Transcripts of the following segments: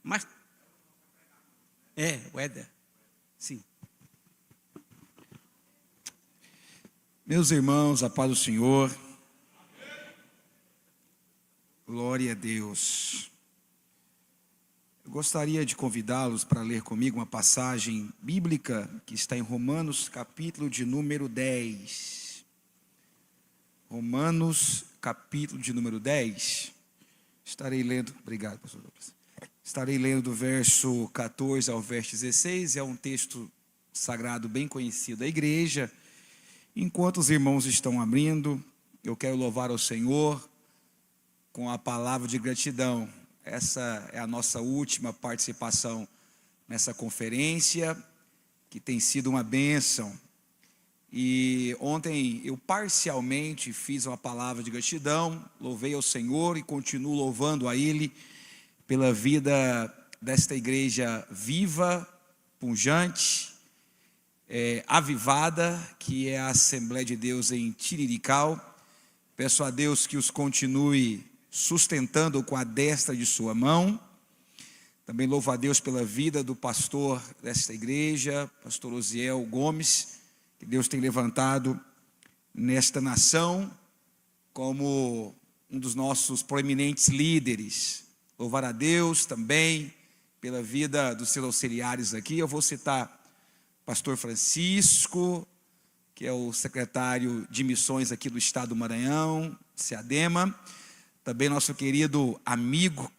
Mas o Éder. Sim. Meus irmãos, a paz do Senhor. Glória a Deus. Eu gostaria de convidá-los para ler comigo uma passagem bíblica que está em Romanos, capítulo de número 10. Romanos, capítulo de número 10. Estarei lendo, obrigado, pastor Douglas. Estarei lendo do verso 14 ao verso 16, é um texto sagrado bem conhecido da igreja. Enquanto os irmãos estão abrindo, eu quero louvar ao Senhor com a palavra de gratidão. Essa é a nossa última participação nessa conferência, que tem sido uma bênção. E ontem eu parcialmente fiz uma palavra de gratidão, louvei ao Senhor e continuo louvando a Ele pela vida desta igreja viva, pujante, avivada, que é a Assembleia de Deus em Tirirical. Peço a Deus que os continue sustentando com a destra de sua mão. Também louvo a Deus pela vida do pastor desta igreja, pastor Osiel Gomes, que Deus tem levantado nesta nação como um dos nossos proeminentes líderes. Louvar a Deus também pela vida dos seus auxiliares aqui. Eu vou citar pastor Francisco, que é o secretário de missões aqui do estado do Maranhão, SEADEMA. Também nosso querido amigo,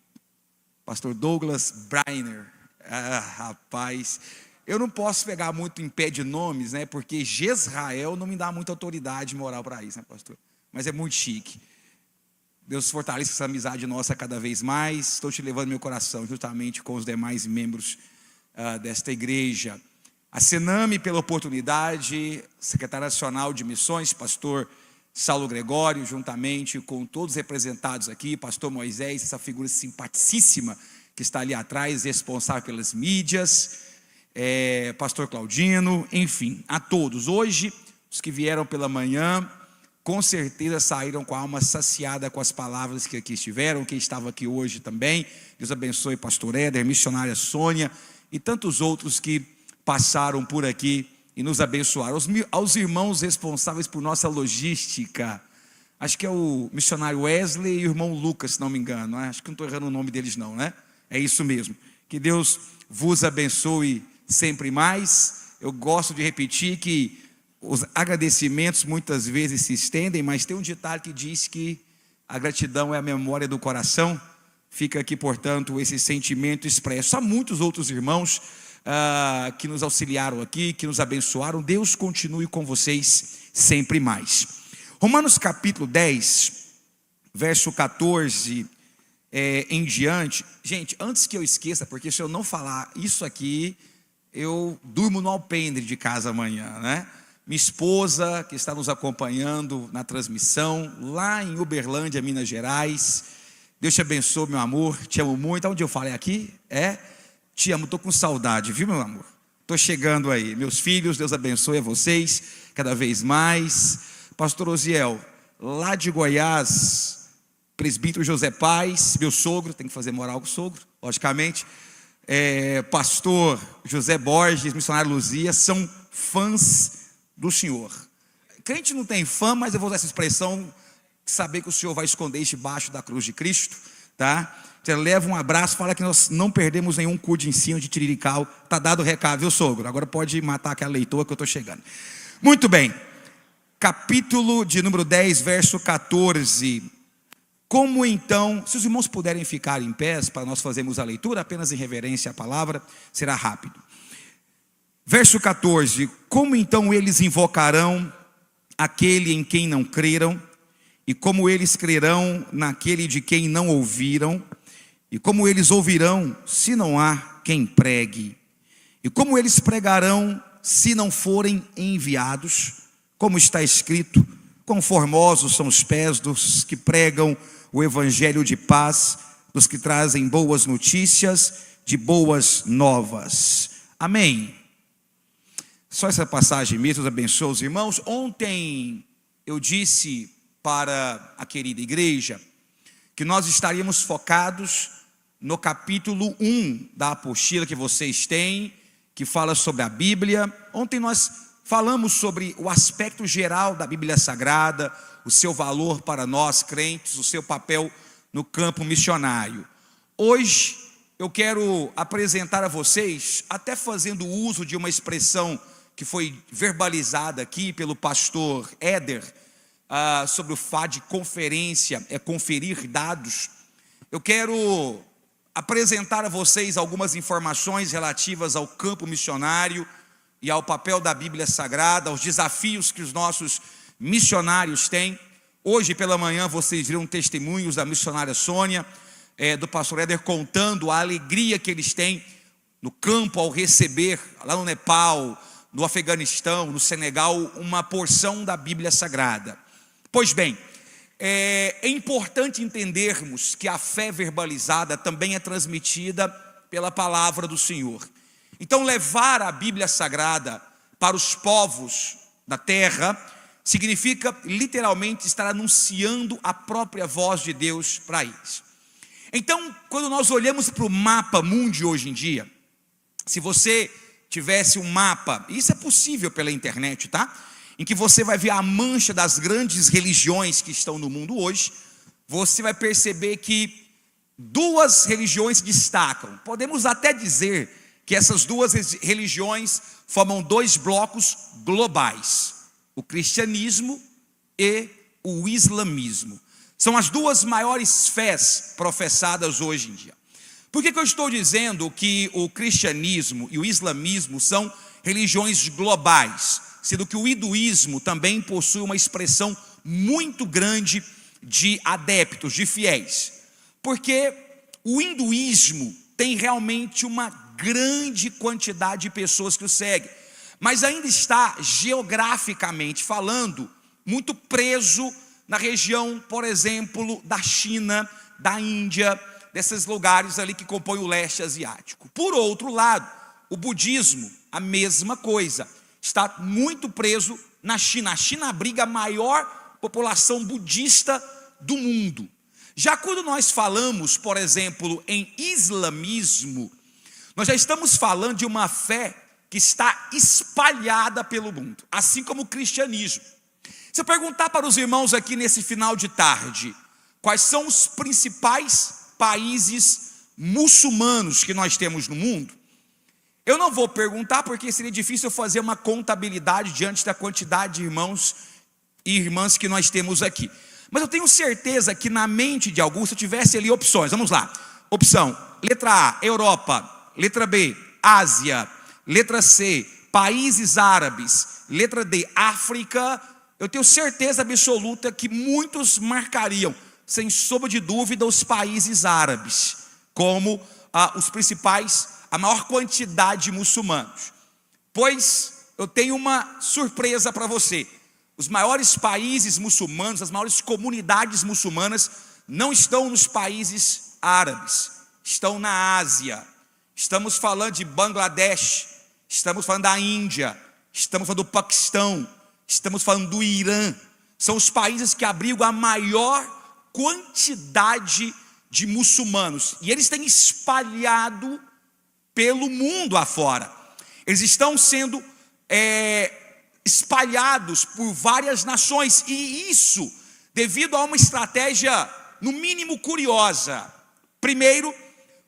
pastor Douglas Breiner. Rapaz, eu não posso pegar muito em pé de nomes, né? Porque Jezrael não me dá muita autoridade moral para isso, né, pastor? Mas é muito chique. Deus fortaleça essa amizade nossa cada vez mais. Estou te levando meu coração, juntamente com os demais membros desta igreja. A Sename pela oportunidade, secretário nacional de missões, pastor Saulo Gregório, juntamente com todos os representados aqui, pastor Moisés, essa figura simpaticíssima que está ali atrás, responsável pelas mídias, pastor Claudino, enfim, a todos. Hoje, os que vieram pela manhã, com certeza saíram com a alma saciada com as palavras que aqui estiveram, quem estava aqui hoje também. Deus abençoe pastor Éder, missionária Sônia e tantos outros que passaram por aqui e nos abençoaram. Aos irmãos responsáveis por nossa logística, acho que é o missionário Wesley e o irmão Lucas, se não me engano, né? Acho que não estou errando o nome deles não, né? É isso mesmo. Que Deus vos abençoe sempre mais. Eu gosto de repetir que os agradecimentos muitas vezes se estendem, mas tem um ditado que diz que a gratidão é a memória do coração. Fica aqui, portanto, esse sentimento expresso. Há muitos outros irmãos que nos auxiliaram aqui, que nos abençoaram. Deus continue com vocês sempre mais. Romanos capítulo 10, verso 14 em diante. Gente, antes que eu esqueça, porque se eu não falar isso aqui, eu durmo no alpendre de casa amanhã, né? Minha esposa, que está nos acompanhando na transmissão, lá em Uberlândia, Minas Gerais. Deus te abençoe, meu amor, te amo muito. Onde eu falei aqui? Te amo, estou com saudade, viu, meu amor? Estou chegando aí. Meus filhos, Deus abençoe a vocês cada vez mais. Pastor Osiel, lá de Goiás, presbítero José Paz, meu sogro, tem que fazer moral com o sogro, logicamente. Pastor José Borges, missionário Luzia, são fãs do Senhor. Crente não tem fã, mas eu vou usar essa expressão, saber que o Senhor vai esconder debaixo da cruz de Cristo, tá? Você leva um abraço, fala que nós não perdemos nenhum cu de ensino de Tirirical. Está dado o recado, viu, sogro? Agora pode matar aquela leitora que eu estou chegando. Muito bem. Capítulo de número 10, verso 14. Como então, se os irmãos puderem ficar em pé para nós fazermos a leitura, apenas em reverência à palavra, será rápido. Verso 14. Como então eles invocarão aquele em quem não creram? E como eles crerão naquele de quem não ouviram? E como eles ouvirão, se não há quem pregue? E como eles pregarão, se não forem enviados? Como está escrito, quão formosos são os pés dos que pregam o evangelho de paz, dos que trazem boas notícias, de boas novas. Amém. Só essa passagem mesmo, Deus abençoe os irmãos. Ontem eu disse para a querida igreja que nós estaríamos focados no capítulo 1 da apostila que vocês têm, que fala sobre a Bíblia. Ontem nós falamos sobre o aspecto geral da Bíblia Sagrada, o seu valor para nós crentes, o seu papel no campo missionário. Hoje eu quero apresentar a vocês, até fazendo uso de uma expressão que foi verbalizada aqui pelo pastor Éder, sobre o fato de conferência, conferir dados. Eu quero apresentar a vocês algumas informações relativas ao campo missionário e ao papel da Bíblia Sagrada, aos desafios que os nossos missionários têm. Hoje pela manhã vocês viram testemunhos da missionária Sônia, do pastor Éder, contando a alegria que eles têm no campo ao receber, lá no Nepal, no Afeganistão, no Senegal, uma porção da Bíblia Sagrada. Pois bem, é importante entendermos que a fé verbalizada também é transmitida pela palavra do Senhor. Então, levar a Bíblia Sagrada para os povos da terra significa literalmente estar anunciando a própria voz de Deus para eles. Então, quando nós olhamos para o mapa mundi hoje em dia, se você tivesse um mapa, isso é possível pela internet, tá? Em que você vai ver a mancha das grandes religiões que estão no mundo hoje, você vai perceber que duas religiões destacam. Podemos até dizer que essas duas religiões formam dois blocos globais: o cristianismo e o islamismo. São as duas maiores fés professadas hoje em dia. Por que eu estou dizendo que o cristianismo e o islamismo são religiões globais, sendo que o hinduísmo também possui uma expressão muito grande de adeptos, de fiéis? Porque o hinduísmo tem realmente uma grande quantidade de pessoas que o seguem, mas ainda está, geograficamente falando, muito preso na região, por exemplo, da China, da Índia, desses lugares ali que compõem o leste asiático. Por outro lado, o budismo, a mesma coisa, está muito preso na China. A China abriga a maior população budista do mundo. Já quando nós falamos, por exemplo, em islamismo, nós já estamos falando de uma fé que está espalhada pelo mundo, assim como o cristianismo. Se eu perguntar para os irmãos aqui nesse final de tarde, quais são os principais países muçulmanos que nós temos no mundo, eu não vou perguntar, porque seria difícil fazer uma contabilidade diante da quantidade de irmãos e irmãs que nós temos aqui. Mas eu tenho certeza que na mente de alguns, se eu tivesse ali opções, vamos lá. Opção, letra A, Europa. Letra B, Ásia. Letra C, países árabes. Letra D, África. Eu tenho certeza absoluta que muitos marcariam, sem sombra de dúvida, os países árabes como os principais, a maior quantidade de muçulmanos. Pois eu tenho uma surpresa para você: os maiores países muçulmanos, as maiores comunidades muçulmanas não estão nos países árabes, estão na Ásia. Estamos falando de Bangladesh, estamos falando da Índia, estamos falando do Paquistão, estamos falando do Irã. São os países que abrigam a maior quantidade de muçulmanos, e eles têm espalhado pelo mundo afora. Eles estão sendo espalhados por várias nações, e isso devido a uma estratégia no mínimo curiosa. Primeiro,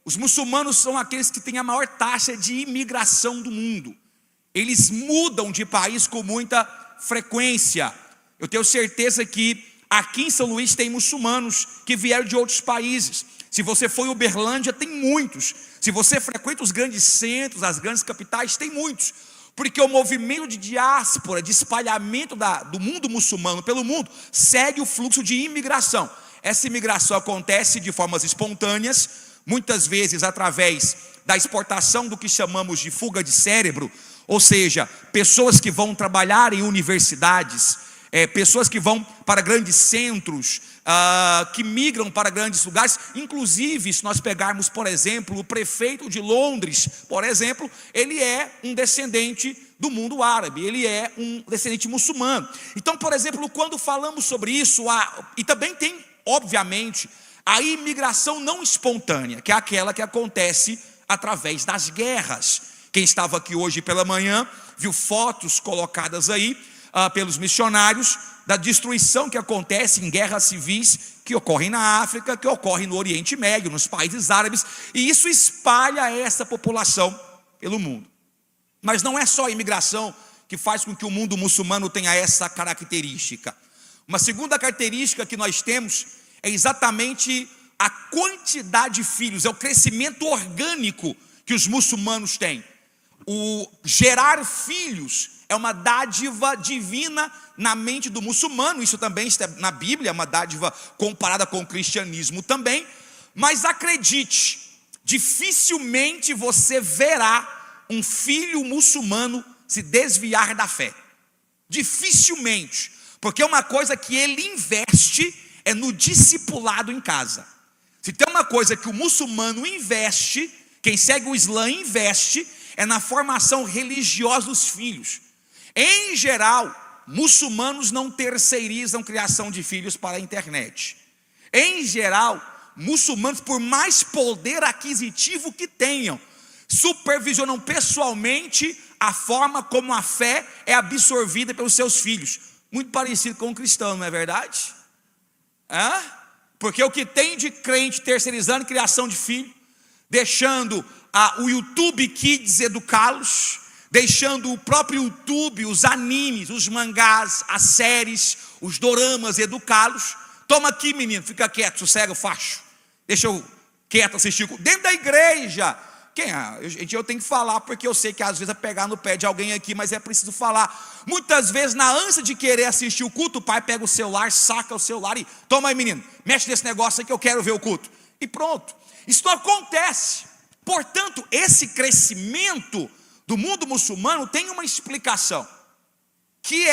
os muçulmanos são aqueles que têm a maior taxa de imigração do mundo. Eles mudam de país com muita frequência. Eu tenho certeza que aqui em São Luís tem muçulmanos que vieram de outros países. Se você for em Uberlândia, tem muitos. Se você frequenta os grandes centros, as grandes capitais, tem muitos. Porque o movimento de diáspora, de espalhamento do mundo muçulmano pelo mundo, segue o fluxo de imigração. Essa imigração acontece de formas espontâneas, muitas vezes através da exportação do que chamamos de fuga de cérebro, ou seja, pessoas que vão trabalhar em universidades, pessoas que vão para grandes centros, que migram para grandes lugares. Inclusive, se nós pegarmos, por exemplo, o prefeito de Londres, por exemplo, ele é um descendente do mundo árabe, ele é um descendente muçulmano. Então, por exemplo, quando falamos sobre isso, e também tem, obviamente, a imigração não espontânea, que é aquela que acontece através das guerras. Quem estava aqui hoje pela manhã viu fotos colocadas aí pelos missionários da destruição que acontece em guerras civis que ocorrem na África, que ocorrem no Oriente Médio, nos países árabes, e isso espalha essa população pelo mundo. Mas não é só a imigração que faz com que o mundo muçulmano tenha essa característica. Uma segunda característica que nós temos é exatamente a quantidade de filhos, é o crescimento orgânico que os muçulmanos têm. O gerar filhos é uma dádiva divina na mente do muçulmano, isso também está na Bíblia, é uma dádiva comparada com o cristianismo também, mas acredite, dificilmente você verá um filho muçulmano se desviar da fé, dificilmente, porque uma coisa que ele investe é no discipulado em casa. Se tem uma coisa que o muçulmano investe, quem segue o Islã investe, é na formação religiosa dos filhos. Em geral, muçulmanos não terceirizam criação de filhos para a internet. Em geral, muçulmanos, por mais poder aquisitivo que tenham, supervisionam pessoalmente a forma como a fé é absorvida pelos seus filhos. Muito parecido com o cristão, não é verdade? Porque o que tem de crente terceirizando criação de filho, deixando o YouTube Kids educá-los, deixando o próprio YouTube, os animes, os mangás, as séries, os doramas educá-los. Toma aqui, menino, fica quieto, sossega o facho, deixa eu quieto assistir. Dentro da igreja, eu tenho que falar, porque eu sei que às vezes é pegar no pé de alguém aqui, mas é preciso falar. Muitas vezes, na ânsia de querer assistir o culto, o pai pega o celular, saca o celular e toma aí, menino, mexe nesse negócio aí que eu quero ver o culto. E pronto, isso não acontece. Portanto, esse crescimento do mundo muçulmano tem uma explicação, que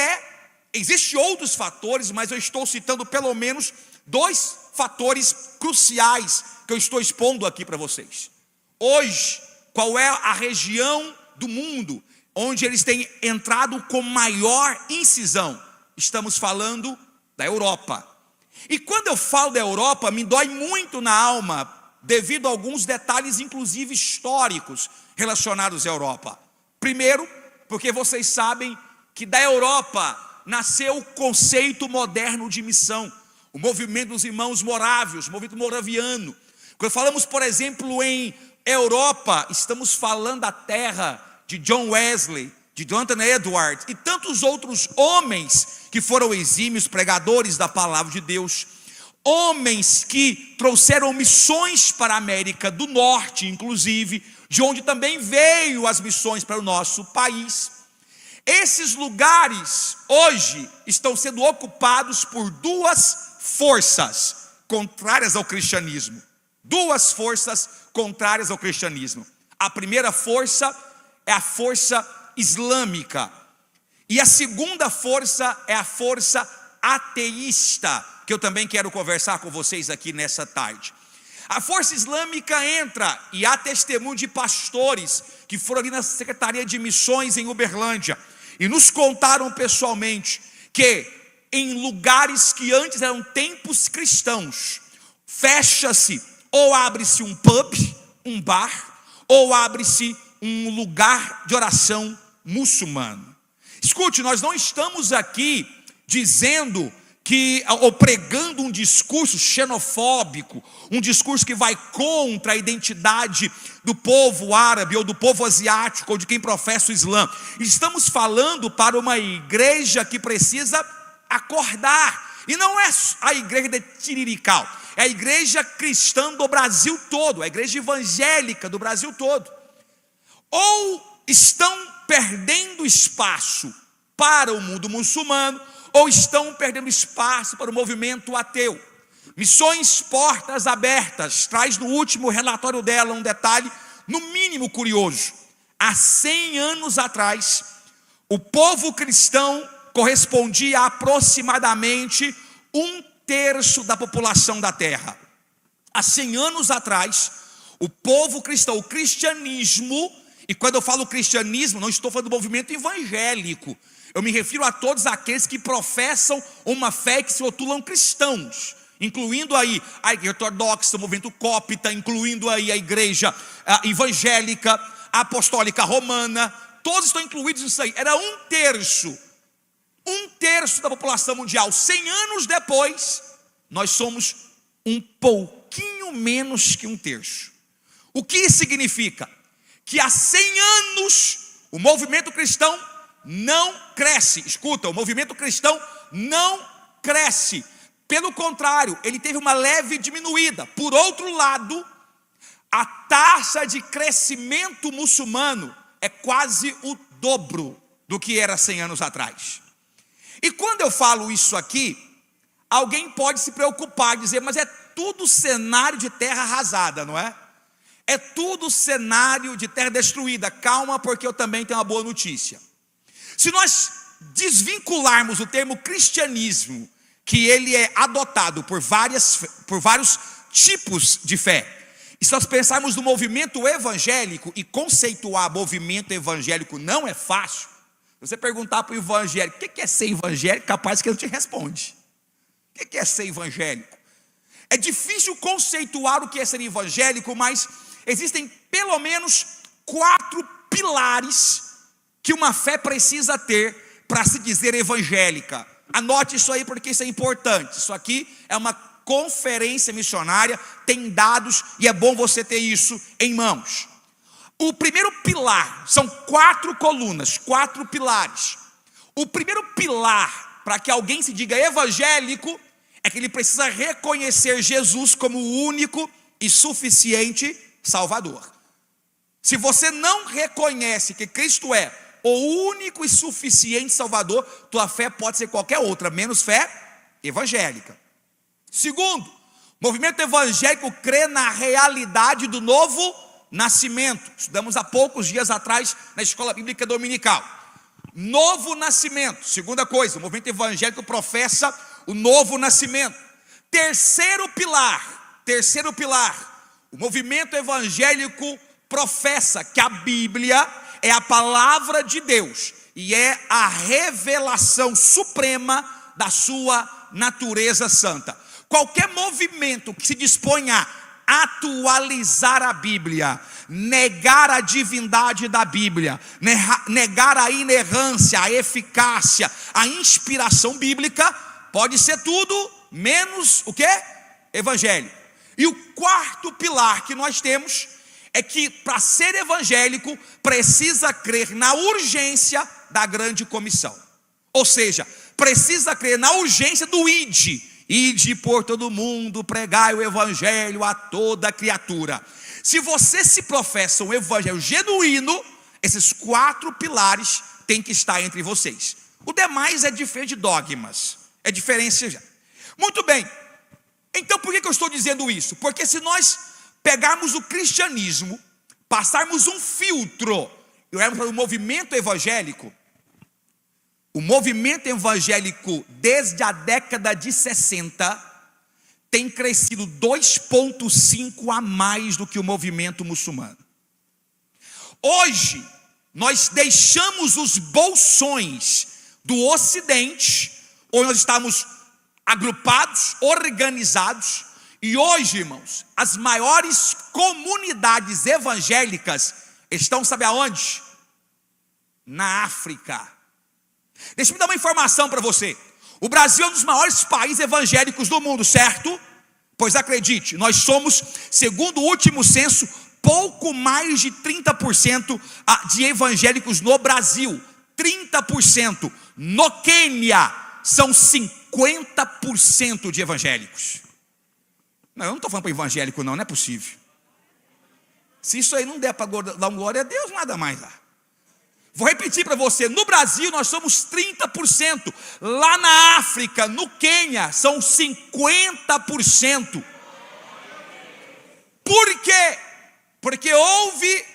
existem outros fatores, mas eu estou citando pelo menos 2 fatores cruciais que eu estou expondo aqui para vocês. Hoje, qual é a região do mundo onde eles têm entrado com maior incisão? Estamos falando da Europa. E quando eu falo da Europa, me dói muito na alma, devido a alguns detalhes, inclusive históricos, relacionados à Europa. Primeiro, porque vocês sabem que da Europa nasceu o conceito moderno de missão, o movimento dos irmãos morávios, o movimento moraviano. Quando falamos, por exemplo, em Europa, estamos falando da terra de John Wesley, de Jonathan Edwards e tantos outros homens que foram exímios pregadores da palavra de Deus. Homens que trouxeram missões para a América do Norte, inclusive, de onde também veio as missões para o nosso país. Esses lugares hoje estão sendo ocupados por 2 forças contrárias ao cristianismo. 2 forças contrárias ao cristianismo. A primeira força é a força islâmica. E a segunda força é a força ateísta, que eu também quero conversar com vocês aqui nessa tarde. A força islâmica entra, e há testemunho de pastores que foram ali na Secretaria de Missões em Uberlândia e nos contaram pessoalmente que em lugares que antes eram templos cristãos, fecha-se ou abre-se um pub, um bar, ou abre-se um lugar de oração muçulmano. Escute, nós não estamos aqui dizendo ou pregando um discurso xenofóbico, um discurso que vai contra a identidade do povo árabe, ou do povo asiático, ou de quem professa o Islã. Estamos falando para uma igreja que precisa acordar, e não é a igreja de Tirirical, é a igreja cristã do Brasil todo, a igreja evangélica do Brasil todo. Ou estão perdendo espaço para o mundo muçulmano, ou estão perdendo espaço para o movimento ateu. Missões Portas Abertas traz no último relatório dela um detalhe, no mínimo curioso. Há 100 anos atrás, o povo cristão correspondia a aproximadamente 1/3 da população da terra. Há 100 anos atrás, o povo cristão, o cristianismo, e quando eu falo cristianismo, não estou falando do movimento evangélico, eu me refiro a todos aqueles que professam uma fé que se rotulam cristãos. incluindo aí a igreja ortodoxa, o movimento cópita, incluindo aí a igreja evangélica, a apostólica romana, todos estão incluídos nisso aí. Era um terço da população mundial. 100 anos depois, nós somos um pouquinho menos que um terço. O que isso significa? Que há 100 anos o movimento cristão não cresce. Escuta, o movimento cristão não cresce. Pelo contrário, ele teve uma leve diminuída. Por outro lado, a taxa de crescimento muçulmano é quase o dobro do que era 100 anos atrás. E quando eu falo isso aqui, alguém pode se preocupar e dizer, mas é tudo cenário de terra arrasada, não é? É tudo cenário de terra destruída. Calma, porque eu também tenho uma boa notícia. Se nós desvincularmos o termo cristianismo, que ele é adotado por vários tipos de fé, e se nós pensarmos no movimento evangélico, e conceituar movimento evangélico não é fácil. Você perguntar para o evangélico, o que é ser evangélico? Capaz que ele te responde. O que é ser evangélico? É difícil conceituar o que é ser evangélico, mas existem pelo menos 4 pilares que uma fé precisa ter para se dizer evangélica. Anote isso aí porque isso é importante. Isso aqui é uma conferência missionária, tem dados e é bom você ter isso em mãos. O primeiro pilar, são 4 colunas, 4 pilares. O primeiro pilar para que alguém se diga evangélico é que ele precisa reconhecer Jesus como o único e suficiente Salvador. Se você não reconhece que Cristo é o único e suficiente Salvador, tua fé pode ser qualquer outra, menos fé evangélica. Segundo, o movimento evangélico crê na realidade do novo nascimento. Estudamos há poucos dias atrás na escola bíblica dominical. Novo nascimento. Segunda coisa, o movimento evangélico professa o novo nascimento. Terceiro pilar, o movimento evangélico professa que a Bíblia é a palavra de Deus e é a revelação suprema da sua natureza santa. Qualquer movimento que se dispõe a atualizar a Bíblia, negar a divindade da Bíblia, negar a inerrância, a eficácia, a inspiração bíblica, pode ser tudo menos o quê? Evangélico. E o quarto pilar que nós temos é que para ser evangélico precisa crer na urgência da grande comissão. Ou seja, precisa crer na urgência do ide. Ide por todo mundo, pregai o evangelho a toda criatura. Se você se professa um evangelho genuíno, esses 4 pilares têm que estar entre vocês. O demais é diferente de dogmas, é diferença. Muito bem, então por que eu estou dizendo isso? Porque se nós pegarmos o cristianismo, passarmos um filtro e olharmos para o movimento evangélico desde a década de 60 tem crescido 2,5 a mais do que o movimento muçulmano. Hoje nós deixamos os bolsões do Ocidente, onde nós estamos agrupados, organizados, e hoje, irmãos, as maiores comunidades evangélicas estão, sabe aonde? Na África. Deixa eu dar uma informação para você. O Brasil é um dos maiores países evangélicos do mundo, certo? Pois acredite, nós somos, segundo o último censo, pouco mais de 30% de evangélicos no Brasil. 30%. No Quênia, são 50% de evangélicos. Não, eu não estou falando para evangélico não é possível. Se isso aí não der para dar uma glória a Deus, nada mais dá. Vou repetir para você, no Brasil nós somos 30%, lá na África, no Quênia, são 50%. Por quê? Porque houve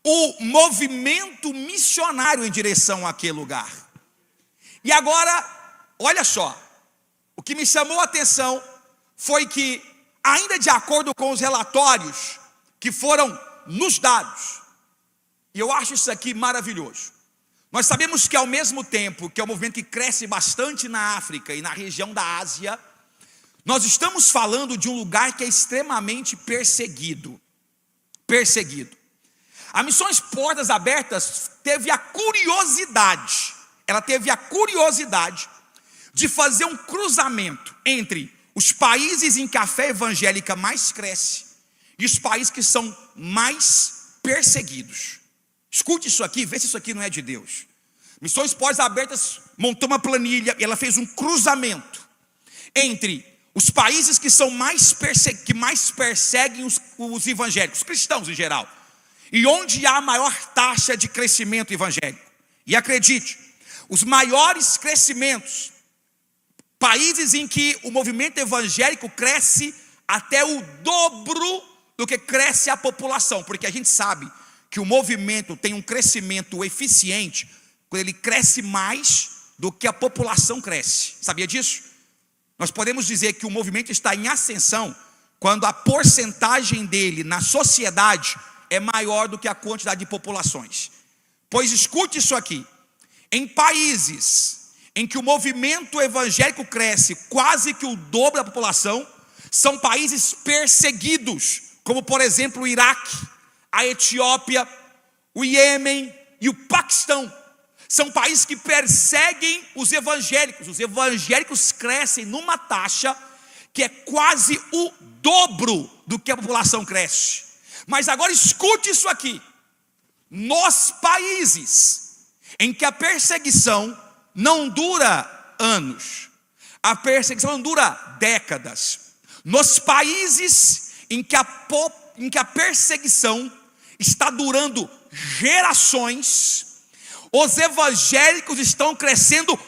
o movimento missionário em direção àquele lugar. E agora, olha só, o que me chamou a atenção foi que, ainda de acordo com os relatórios que foram nos dados, e eu acho isso aqui maravilhoso. Nós sabemos que ao mesmo tempo que é um movimento que cresce bastante na África e na região da Ásia, Nós estamos falando de um lugar que é extremamente perseguido. Perseguido. A Missões Portas Abertas teve a curiosidade, de fazer um cruzamento entre os países em que a fé evangélica mais cresce e os países que são mais perseguidos. Escute isso aqui, vê se isso aqui não é de Deus. Missões Portas Abertas montou uma planilha e ela fez um cruzamento entre os países que são que mais perseguem os evangélicos, os cristãos em geral, e onde há a maior taxa de crescimento evangélico. E acredite, os maiores crescimentos, países em que o movimento evangélico cresce até o dobro do que cresce a população, porque a gente sabe que o movimento tem um crescimento eficiente quando ele cresce mais do que a população cresce. Sabia disso? Nós podemos dizer que o movimento está em ascensão quando a porcentagem dele na sociedade é maior do que a quantidade de populações. Pois escute isso aqui: em países em que o movimento evangélico cresce quase que o dobro da população, são países perseguidos, como por exemplo o Iraque, a Etiópia, o Iêmen e o Paquistão. São países que perseguem os evangélicos. Os evangélicos crescem numa taxa que é quase o dobro do que a população cresce. Mas agora escute isso aqui: nos países em que a perseguição não dura anos, a perseguição não dura décadas, nos países em que a perseguição está durando gerações, os evangélicos estão crescendo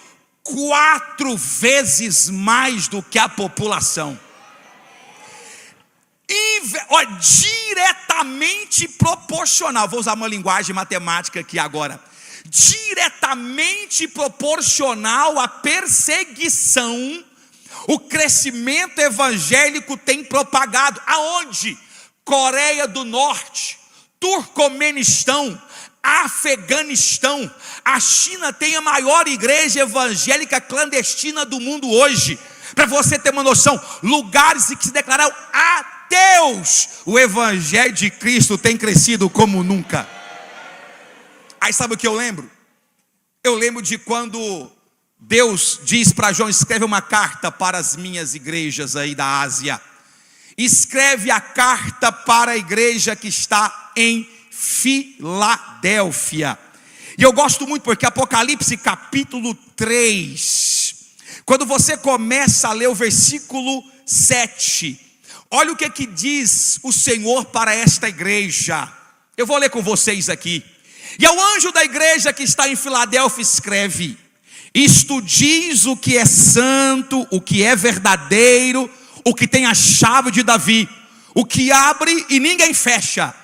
4 vezes mais do que a população. Diretamente proporcional, vou usar uma linguagem matemática aqui agora, diretamente proporcional à perseguição, o crescimento evangélico tem propagado. Aonde? Coreia do Norte, Turcomenistão, Afeganistão. A China tem a maior igreja evangélica clandestina do mundo hoje. Para você ter uma noção, lugares em que se declararam ateus, o evangelho de Cristo tem crescido como nunca. Aí sabe o que eu lembro? Eu lembro de quando Deus diz para João: escreve uma carta para as minhas igrejas aí da Ásia. Escreve a carta para a igreja que está em Filadélfia. E eu gosto muito porque Apocalipse capítulo 3, quando você começa a ler o versículo 7, olha o que diz o Senhor para esta igreja. Eu vou ler com vocês aqui. E ao anjo da igreja que está em Filadélfia escreve: isto diz o que é santo, o que é verdadeiro, o que tem a chave de Davi, o que abre e ninguém fecha,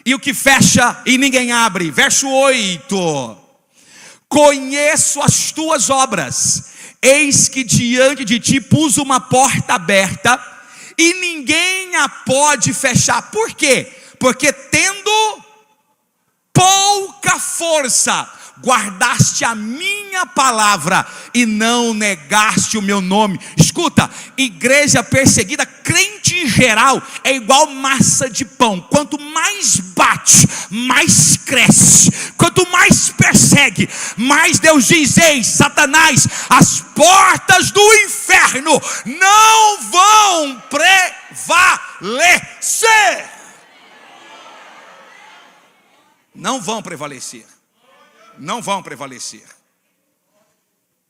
e o que fecha e ninguém abre. Verso 8: conheço as tuas obras, eis que diante de ti pus uma porta aberta, e ninguém a pode fechar. Por quê? Porque tendo pouca força, guardaste a minha palavra e não negaste o meu nome. Escuta, igreja perseguida, crente em geral, é igual massa de pão. Quanto mais bate, mais cresce. Quanto mais persegue, mais Deus diz: ei, Satanás, as portas do inferno não vão prevalecer. Não vão prevalecer. Não vão prevalecer.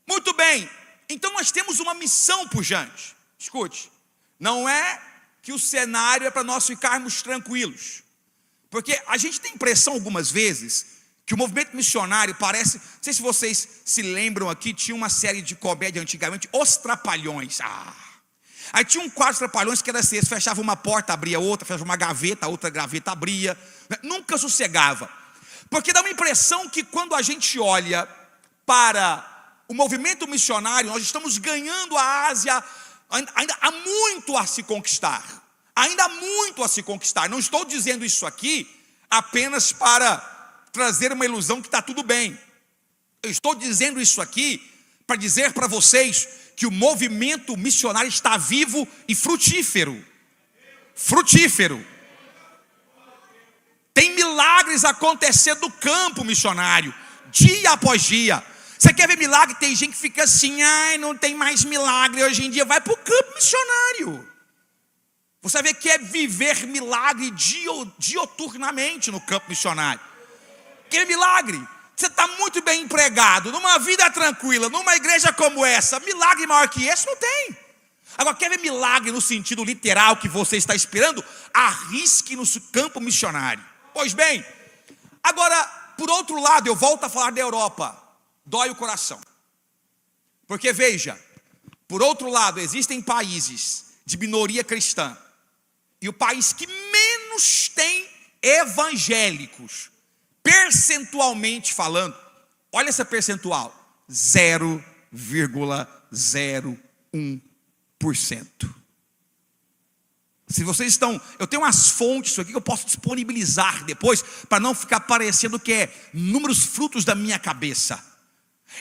Muito bem, então nós temos uma missão pujante. Escute, não é que o cenário é para nós ficarmos tranquilos, porque a gente tem impressão algumas vezes que o movimento missionário parece, não sei se vocês se lembram aqui, tinha uma série de comédia antigamente, Os Trapalhões. Aí tinha um quadro de Trapalhões que era assim: eles fechavam uma porta, abria outra, fechava uma gaveta, outra gaveta abria, nunca sossegava. Porque dá uma impressão que quando a gente olha para o movimento missionário, nós estamos ganhando a Ásia, ainda há muito a se conquistar. Ainda há muito a se conquistar. Não estou dizendo isso aqui apenas para trazer uma ilusão que está tudo bem. Eu estou dizendo isso aqui para dizer para vocês que o movimento missionário está vivo e frutífero. Frutífero. Tem milagres acontecendo no campo missionário, dia após dia. Você quer ver milagre? Tem gente que fica assim, ai, não tem mais milagre hoje em dia. Vai para o campo missionário. Você vê que é viver milagre dioturnamente no campo missionário. Que milagre? Você está muito bem empregado, numa vida tranquila, numa igreja como essa. Milagre maior que esse não tem. Agora, quer ver milagre no sentido literal que você está esperando? Arrisque no campo missionário. Pois bem, agora, por outro lado, eu volto a falar da Europa. Dói o coração. Porque veja, por outro lado, existem países de minoria cristã. E o país que menos tem evangélicos, percentualmente falando, olha essa percentual, 0,01%. Se vocês estão, eu tenho umas fontes aqui que eu posso disponibilizar depois, para não ficar parecendo que é números frutos da minha cabeça.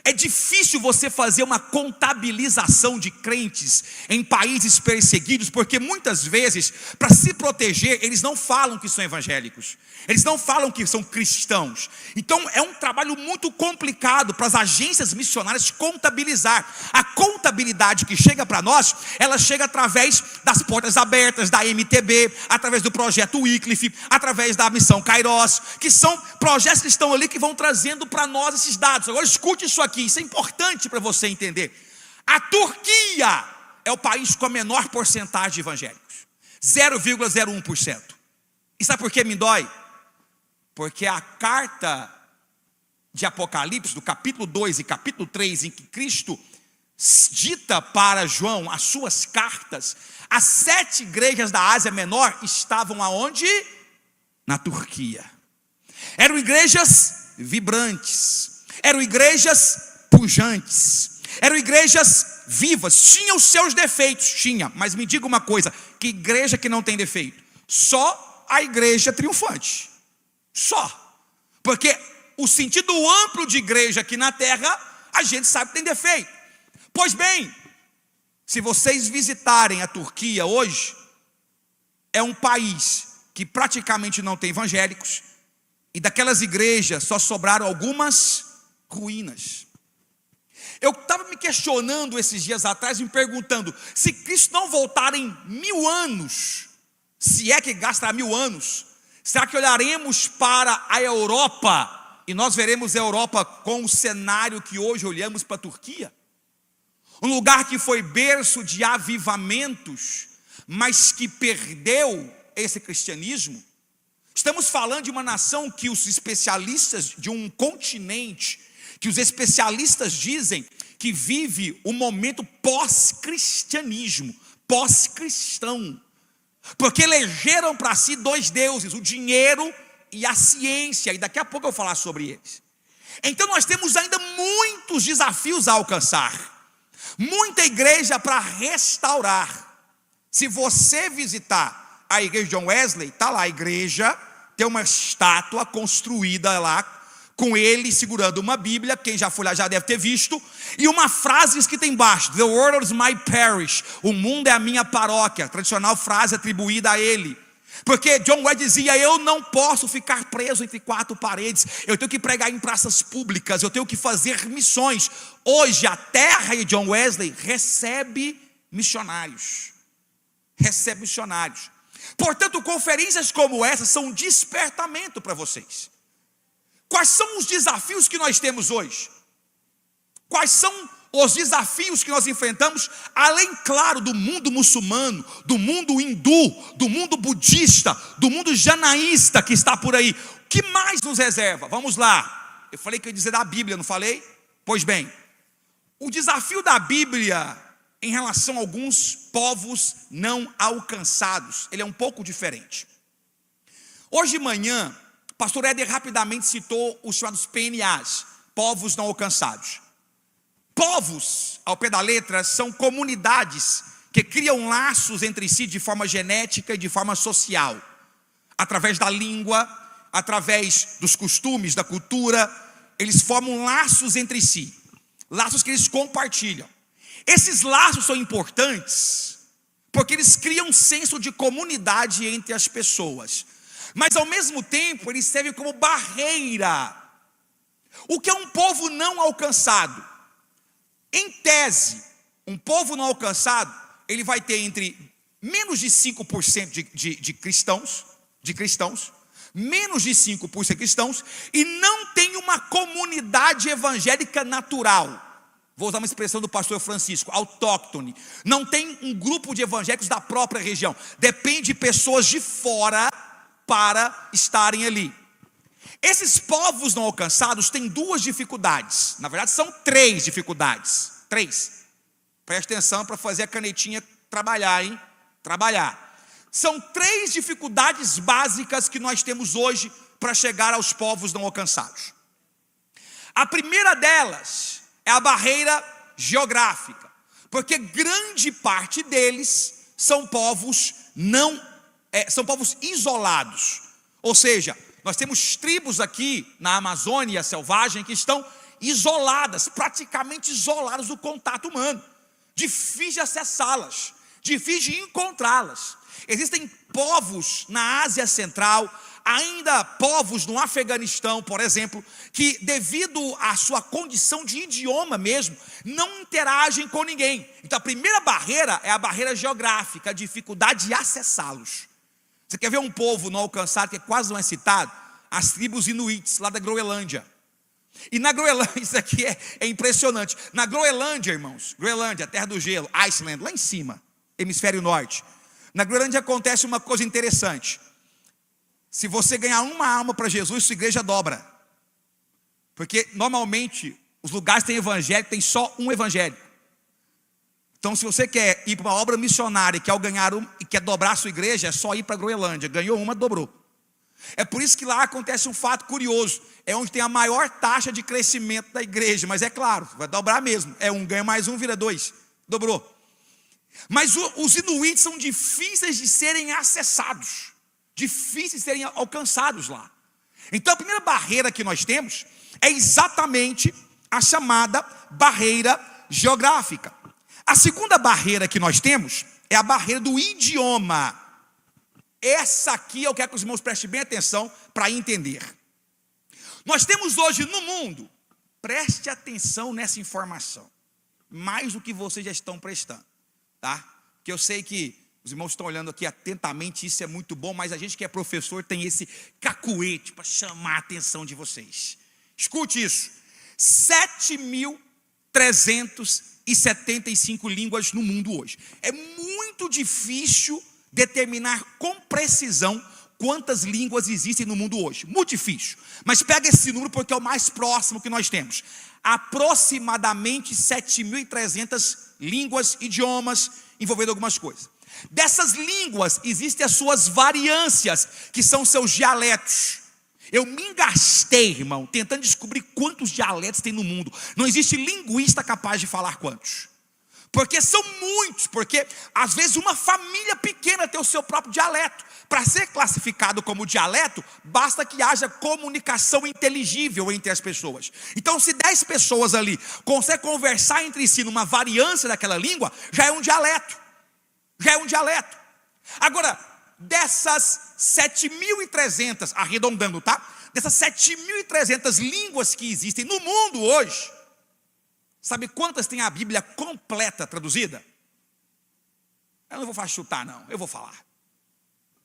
É difícil você fazer uma contabilização de crentes em países perseguidos, porque muitas vezes, para se proteger, eles não falam que são evangélicos, eles não falam que são cristãos. Então é um trabalho muito complicado para as agências missionárias contabilizar. A contabilidade que chega para nós, ela chega através das portas abertas, da MTB, através do projeto Wycliffe, através da missão Kairos, que são projetos que estão ali que vão trazendo para nós esses dados. Agora escute isso aqui, isso é importante para você entender. A Turquia é o país com a menor porcentagem de evangélicos, 0,01%. E sabe por que me dói? Porque a carta de Apocalipse, do capítulo 2 e capítulo 3, em que Cristo dita para João as suas cartas, as 7 igrejas da Ásia Menor estavam aonde? Na Turquia. Eram igrejas vibrantes, eram igrejas pujantes, eram igrejas vivas, tinham os seus defeitos, tinha, mas me diga uma coisa, que igreja que não tem defeito? Só a igreja triunfante, só, porque o sentido amplo de igreja aqui na terra, a gente sabe que tem defeito. Pois bem, se vocês visitarem a Turquia hoje, é um país que praticamente não tem evangélicos, e daquelas igrejas só sobraram algumas ruínas. Eu estava me questionando esses dias atrás, me perguntando, se Cristo não voltar em 1000 anos, se é que gastará 1000 anos, será que olharemos para a Europa, e nós veremos a Europa com o cenário que hoje olhamos para a Turquia? Um lugar que foi berço de avivamentos, mas que perdeu esse cristianismo. Estamos falando de uma nação que os especialistas, de um continente, que os especialistas dizem que vive o momento pós-cristianismo, pós-cristão, porque elegeram para si 2 deuses, o dinheiro e a ciência, e daqui a pouco eu vou falar sobre eles. Então nós temos ainda muitos desafios a alcançar, muita igreja para restaurar. Se você visitar a igreja de John Wesley, está lá a igreja, tem uma estátua construída lá, com ele segurando uma Bíblia, quem já foi lá já deve ter visto, e uma frase escrita embaixo, "The world is my parish", o mundo é a minha paróquia, tradicional frase atribuída a ele. Porque John Wesley dizia, eu não posso ficar preso entre 4 paredes, eu tenho que pregar em praças públicas, eu tenho que fazer missões. Hoje a terra de John Wesley recebe missionários, portanto conferências como essa são um despertamento para vocês. Quais são os desafios que nós temos hoje? Quais são os desafios que nós enfrentamos, além, claro, do mundo muçulmano, do mundo hindu, do mundo budista, do mundo janaísta que está por aí? O que mais nos reserva? Vamos lá. Eu falei que eu ia dizer da Bíblia, não falei? Pois bem, o desafio da Bíblia em relação a alguns povos não alcançados, ele é um pouco diferente. Hoje de manhã, o pastor Éder rapidamente citou os chamados PNAs, povos não alcançados. Povos, ao pé da letra, são comunidades que criam laços entre si de forma genética e de forma social, através da língua, através dos costumes, da cultura, eles formam laços entre si, laços que eles compartilham. Esses laços são importantes, porque eles criam um senso de comunidade entre as pessoas, mas ao mesmo tempo eles servem como barreira. O que é um povo não alcançado? Em tese, um povo não alcançado, ele vai ter entre menos de 5% de cristãos, menos de 5% cristãos, e não tem uma comunidade evangélica natural. Vou usar uma expressão do pastor Francisco, autóctone. Não tem um grupo de evangélicos da própria região. Depende de pessoas de fora para estarem ali. Esses povos não alcançados têm duas dificuldades. Na verdade, são 3 dificuldades. 3. Preste atenção para fazer a canetinha trabalhar, hein? Trabalhar. São 3 dificuldades básicas que nós temos hoje para chegar aos povos não alcançados. A primeira delas é a barreira geográfica, porque grande parte deles são povos são povos isolados. Ou seja, nós temos tribos aqui na Amazônia selvagem que estão isoladas, praticamente isoladas do contato humano. Difícil de acessá-las, difícil de encontrá-las. Existem povos na Ásia Central, ainda povos no Afeganistão, por exemplo, que devido à sua condição de idioma mesmo, não interagem com ninguém. Então a primeira barreira é a barreira geográfica, a dificuldade de acessá-los. Você quer ver um povo não alcançado que quase não é citado? As tribos inuits lá da Groenlândia. E na Groenlândia, isso aqui é impressionante. Na Groenlândia, irmãos, Groenlândia, terra do gelo, Iceland, lá em cima, hemisfério norte. Na Groenlândia acontece uma coisa interessante. Se você ganhar uma alma para Jesus, sua igreja dobra. Porque normalmente os lugares que tem evangélico, tem só um evangélico. Então se você quer ir para uma obra missionária e quer dobrar a sua igreja, é só ir para a Groenlândia. Ganhou uma, dobrou. É por isso que lá acontece um fato curioso. É onde tem a maior taxa de crescimento da igreja. Mas é claro, vai dobrar mesmo. É um, ganha mais um, vira 2. Dobrou. Mas os inuits são difíceis de serem acessados, difíceis de serem alcançados lá. Então a primeira barreira que nós temos é exatamente a chamada barreira geográfica. A segunda barreira que nós temos é a barreira do idioma. Essa aqui eu quero que os irmãos prestem bem atenção para entender. Nós temos hoje no mundo, preste atenção nessa informação, mais do que vocês já estão prestando, tá? Porque eu sei que os irmãos estão olhando aqui atentamente, isso é muito bom, mas a gente que é professor tem esse cacuete para chamar a atenção de vocês. Escute isso: 7.375 línguas no mundo hoje. É muito difícil determinar com precisão quantas línguas existem no mundo hoje. Muito difícil. Mas pega esse número porque é o mais próximo que nós temos. Aproximadamente 7.300 línguas, idiomas, envolvendo algumas coisas. Dessas línguas existem as suas variâncias, que são seus dialetos. Eu me engastei, irmão, tentando descobrir quantos dialetos tem no mundo. Não existe linguista capaz de falar quantos. Porque são muitos, porque às vezes uma família pequena tem o seu próprio dialeto. Para ser classificado como dialeto, basta que haja comunicação inteligível entre as pessoas. Então se 10 pessoas ali conseguem conversar entre si numa variância daquela língua, já é um dialeto. Já é um dialeto. Agora, dessas 7.300, arredondando, tá? Dessas 7.300 línguas que existem no mundo hoje, sabe quantas tem a Bíblia completa traduzida? Eu não vou chutar não, eu vou falar.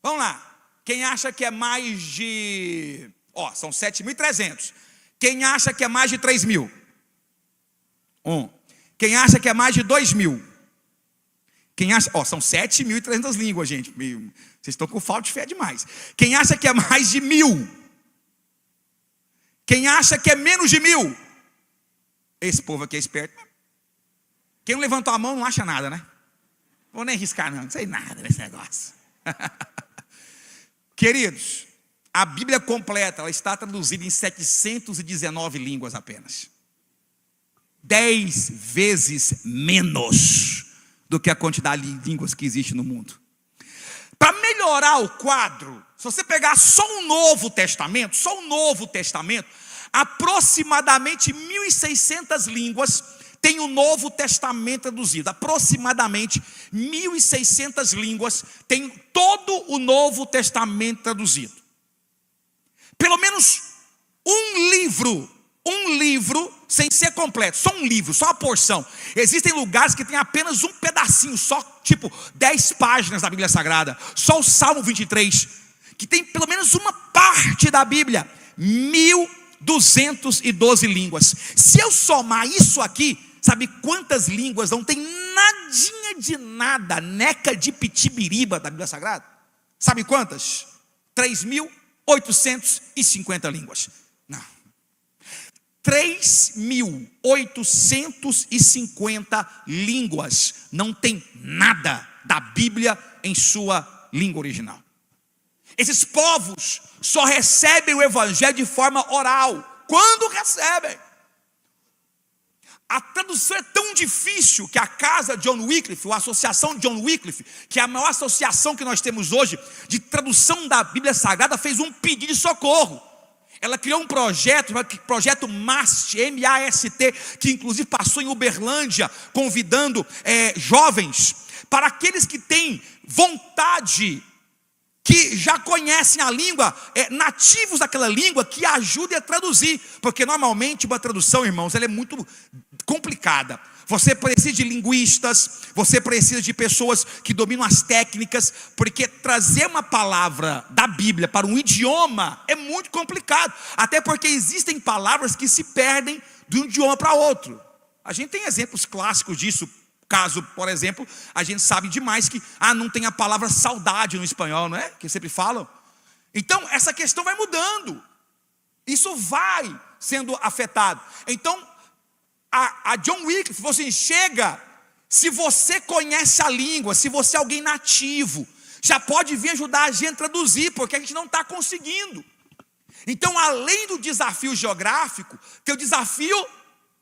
Vamos lá. Quem acha que é mais de... são 7.300. Quem acha que é mais de 3.000? Quem acha que é mais de 2.000? Quem acha... são 7.300 línguas, gente. Vocês estão com falta de fé demais. Quem acha que é mais de 1.000? Quem acha que é menos de 1.000? Esse povo aqui é esperto. Quem não levantou a mão não acha nada, né? Vou nem arriscar não sei nada desse negócio. Queridos, a Bíblia completa, ela está traduzida em 719 línguas apenas. 10 vezes menos do que a quantidade de línguas que existe no mundo. Para melhorar o quadro, se você pegar só o Novo Testamento, aproximadamente 1.600 línguas tem o Novo Testamento traduzido. Aproximadamente 1.600 línguas tem todo o Novo Testamento traduzido. Pelo menos um livro, sem ser completo, só um livro, só uma porção. Existem lugares que tem apenas um pedacinho, só tipo 10 páginas da Bíblia Sagrada, só o Salmo 23, que tem pelo menos uma parte da Bíblia, 1.212 línguas. Se eu somar isso aqui, sabe quantas línguas não tem nadinha de nada, neca de pitibiriba da Bíblia Sagrada? Sabe quantas? 3.850 línguas. Não. 3.850 línguas não tem nada da Bíblia em sua língua original. Esses povos só recebem o Evangelho de forma oral. Quando recebem? A tradução é tão difícil que a casa John Wycliffe, ou a associação John Wycliffe, que é a maior associação que nós temos hoje de tradução da Bíblia Sagrada, fez um pedido de socorro. Ela criou um projeto MAST, M-A-S-T, que inclusive passou em Uberlândia, convidando jovens, para aqueles que têm vontade, que já conhecem a língua, nativos daquela língua, que ajudem a traduzir, porque normalmente uma tradução, irmãos, ela é muito complicada. Você precisa de linguistas, você precisa de pessoas que dominam as técnicas, porque trazer uma palavra da Bíblia para um idioma é muito complicado, até porque existem palavras que se perdem de um idioma para outro. A gente tem exemplos clássicos disso. Caso, por exemplo, a gente sabe demais que não tem a palavra saudade no espanhol, não é? Que sempre falam. Então, essa questão vai mudando. Isso vai sendo afetado. Então, a John Wycliffe, você chega, se você conhece a língua, se você é alguém nativo, já pode vir ajudar a gente a traduzir, porque a gente não está conseguindo. Então, além do desafio geográfico, tem o desafio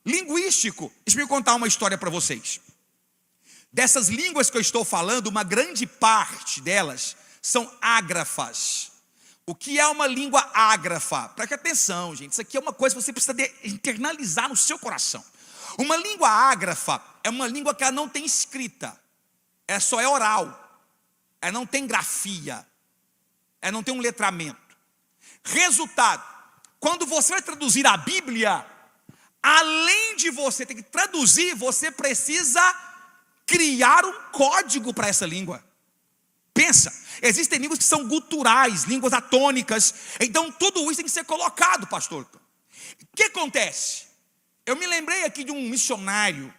linguístico. Deixa eu contar uma história para vocês. Dessas línguas que eu estou falando, uma grande parte delas são ágrafas. O que é uma língua ágrafa? Preste atenção, gente. Isso aqui é uma coisa que você precisa internalizar no seu coração. Uma língua ágrafa é uma língua que ela não tem escrita. Ela só é oral. Ela não tem grafia. Ela não tem um letramento. Resultado, quando você vai traduzir a Bíblia, além de você ter que traduzir, você precisa criar um código para essa língua. Pensa, existem línguas que são guturais, línguas atônicas. Então tudo isso tem que ser colocado, pastor. O que acontece? Eu me lembrei aqui de um missionário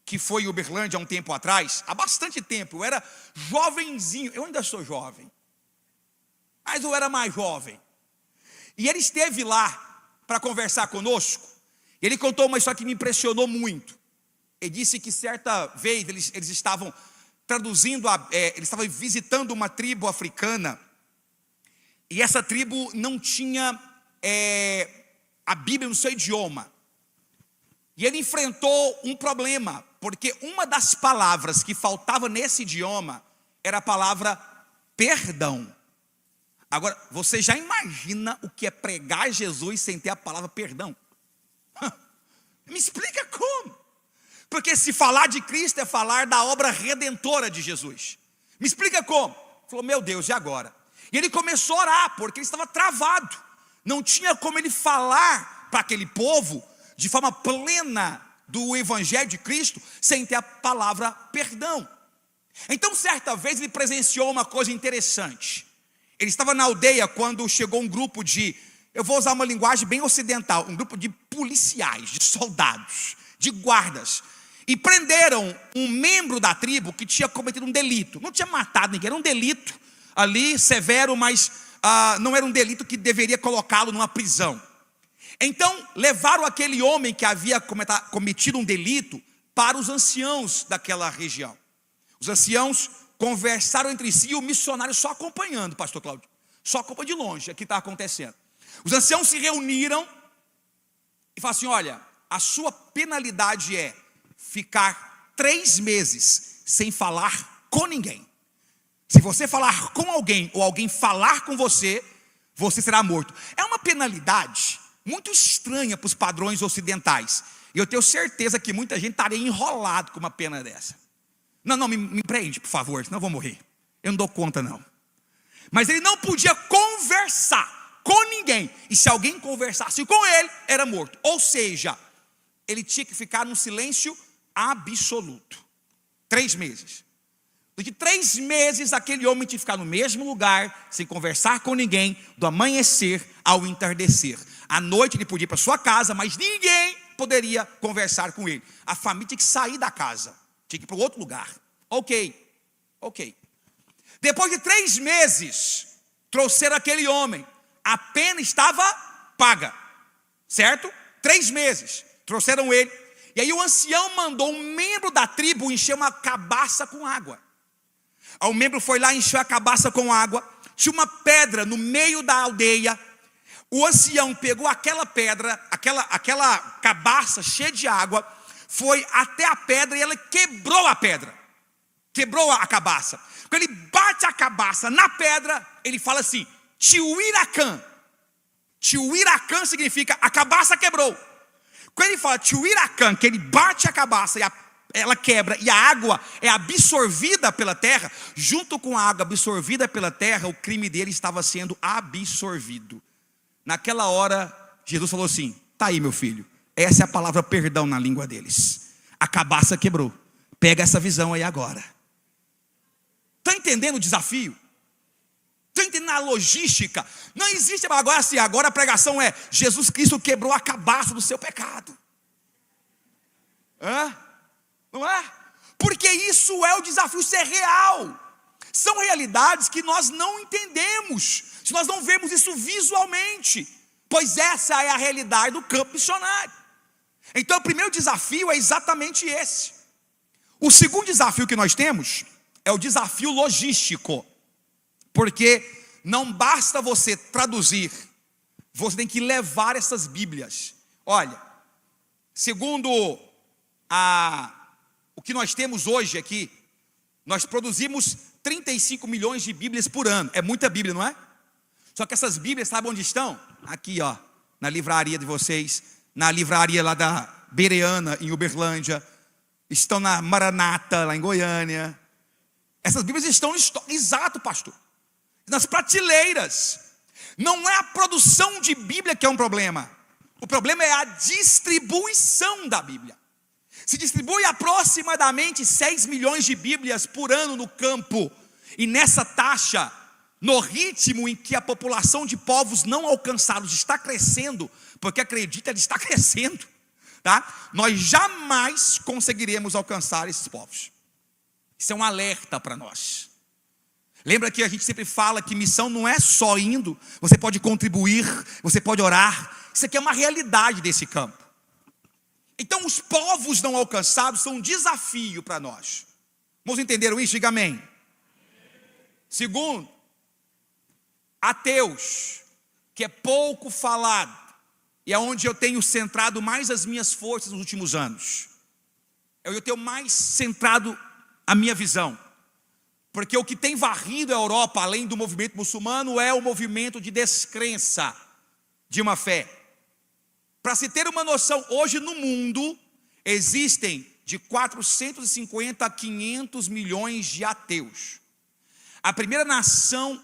que foi em Uberlândia há um tempo atrás, há bastante tempo. Eu era jovenzinho, eu ainda sou jovem, mas eu era mais jovem. E ele esteve lá para conversar conosco. Ele contou uma história que me impressionou muito. Ele disse que certa vez eles estavam traduzindo, eles estavam visitando uma tribo africana, e essa tribo não tinha a Bíblia no seu idioma. E ele enfrentou um problema, porque uma das palavras que faltava nesse idioma era a palavra perdão. Agora, você já imagina o que é pregar Jesus sem ter a palavra perdão? Me explica como? Porque se falar de Cristo é falar da obra redentora de Jesus. Me explica como? Ele falou, meu Deus, e agora? E ele começou a orar, porque ele estava travado. Não tinha como ele falar para aquele povo de forma plena do Evangelho de Cristo, sem ter a palavra perdão. Então, certa vez, ele presenciou uma coisa interessante. Ele estava na aldeia quando chegou um grupo de, eu vou usar uma linguagem bem ocidental, um grupo de policiais, de soldados, de guardas, e prenderam um membro da tribo que tinha cometido um delito. Não tinha matado ninguém, era um delito ali severo, mas não era um delito que deveria colocá-lo numa prisão. Então levaram aquele homem que havia cometido um delito para os anciãos daquela região. Os anciãos conversaram entre si e o missionário só acompanhando, pastor Cláudio, só acompanhando de longe o que está acontecendo. Os anciãos se reuniram e falaram assim, olha, a sua penalidade é ficar 3 meses sem falar com ninguém. Se você falar com alguém ou alguém falar com você, você será morto. É uma penalidade muito estranha para os padrões ocidentais. E eu tenho certeza que muita gente estaria enrolado com uma pena dessa. Não, me prende, por favor, senão eu vou morrer. Eu não dou conta, não. Mas ele não podia conversar com ninguém. E se alguém conversasse com ele, era morto. Ou seja, ele tinha que ficar num silêncio absoluto. 3 meses. Durante 3 meses, aquele homem tinha que ficar no mesmo lugar, sem conversar com ninguém, do amanhecer ao entardecer. À noite ele podia ir para sua casa, mas ninguém poderia conversar com ele. A família tinha que sair da casa, tinha que ir para outro lugar. Ok. Depois de 3 meses, trouxeram aquele homem. A pena estava paga, certo? 3 meses, trouxeram ele. E aí o ancião mandou um membro da tribo encher uma cabaça com água. Aí o membro foi lá, encheu a cabaça com água. Tinha uma pedra no meio da aldeia. O ancião pegou aquela pedra, aquela cabaça cheia de água, foi até a pedra e ele quebrou a pedra. Quebrou a cabaça. Quando ele bate a cabaça na pedra, ele fala assim: Tiuiracã. Tiuiracã significa a cabaça quebrou. Quando ele fala Tiuiracã, que ele bate a cabaça e ela quebra e a água é absorvida pela terra, junto com a água absorvida pela terra, o crime dele estava sendo absorvido. Naquela hora, Jesus falou assim: tá aí, meu filho, essa é a palavra perdão na língua deles. A cabaça quebrou. Pega essa visão aí agora. Está entendendo o desafio? Está entendendo a logística? Não existe agora assim, agora a pregação é: Jesus Cristo quebrou a cabaça do seu pecado. Não é? Porque isso é o desafio, isso é real. São realidades que nós não entendemos, se nós não vemos isso visualmente, pois essa é a realidade do campo missionário. Então o primeiro desafio é exatamente esse. O segundo desafio que nós temos é o desafio logístico, porque não basta você traduzir, você tem que levar essas Bíblias. Olha, segundo o que nós temos hoje aqui, nós produzimos 35 milhões de Bíblias por ano. É muita Bíblia, não é? Só que essas Bíblias, sabe onde estão? Aqui, ó, na livraria de vocês, na livraria lá da Bereana, em Uberlândia, estão na Maranata, lá em Goiânia. Essas Bíblias estão no estoque, exato, pastor, nas prateleiras. Não é a produção de Bíblia que é um problema. O problema é a distribuição da Bíblia. Se distribui aproximadamente 6 milhões de Bíblias por ano no campo. E nessa taxa, no ritmo em que a população de povos não alcançados está crescendo, porque acredita, ela está crescendo, tá? Nós jamais conseguiremos alcançar esses povos. Isso é um alerta para nós. Lembra que a gente sempre fala que missão não é só indo, você pode contribuir, você pode orar. Isso aqui é uma realidade desse campo. Então os povos não alcançados são um desafio para nós. Vamos entender isso? Diga amém. Segundo, ateus, que é pouco falado, e é onde eu tenho centrado mais as minhas forças nos últimos anos. Eu tenho mais centrado a minha visão, porque o que tem varrido a Europa, além do movimento muçulmano, é o movimento de descrença de uma fé. Para se ter uma noção, hoje no mundo existem de 450 a 500 milhões de ateus. A primeira nação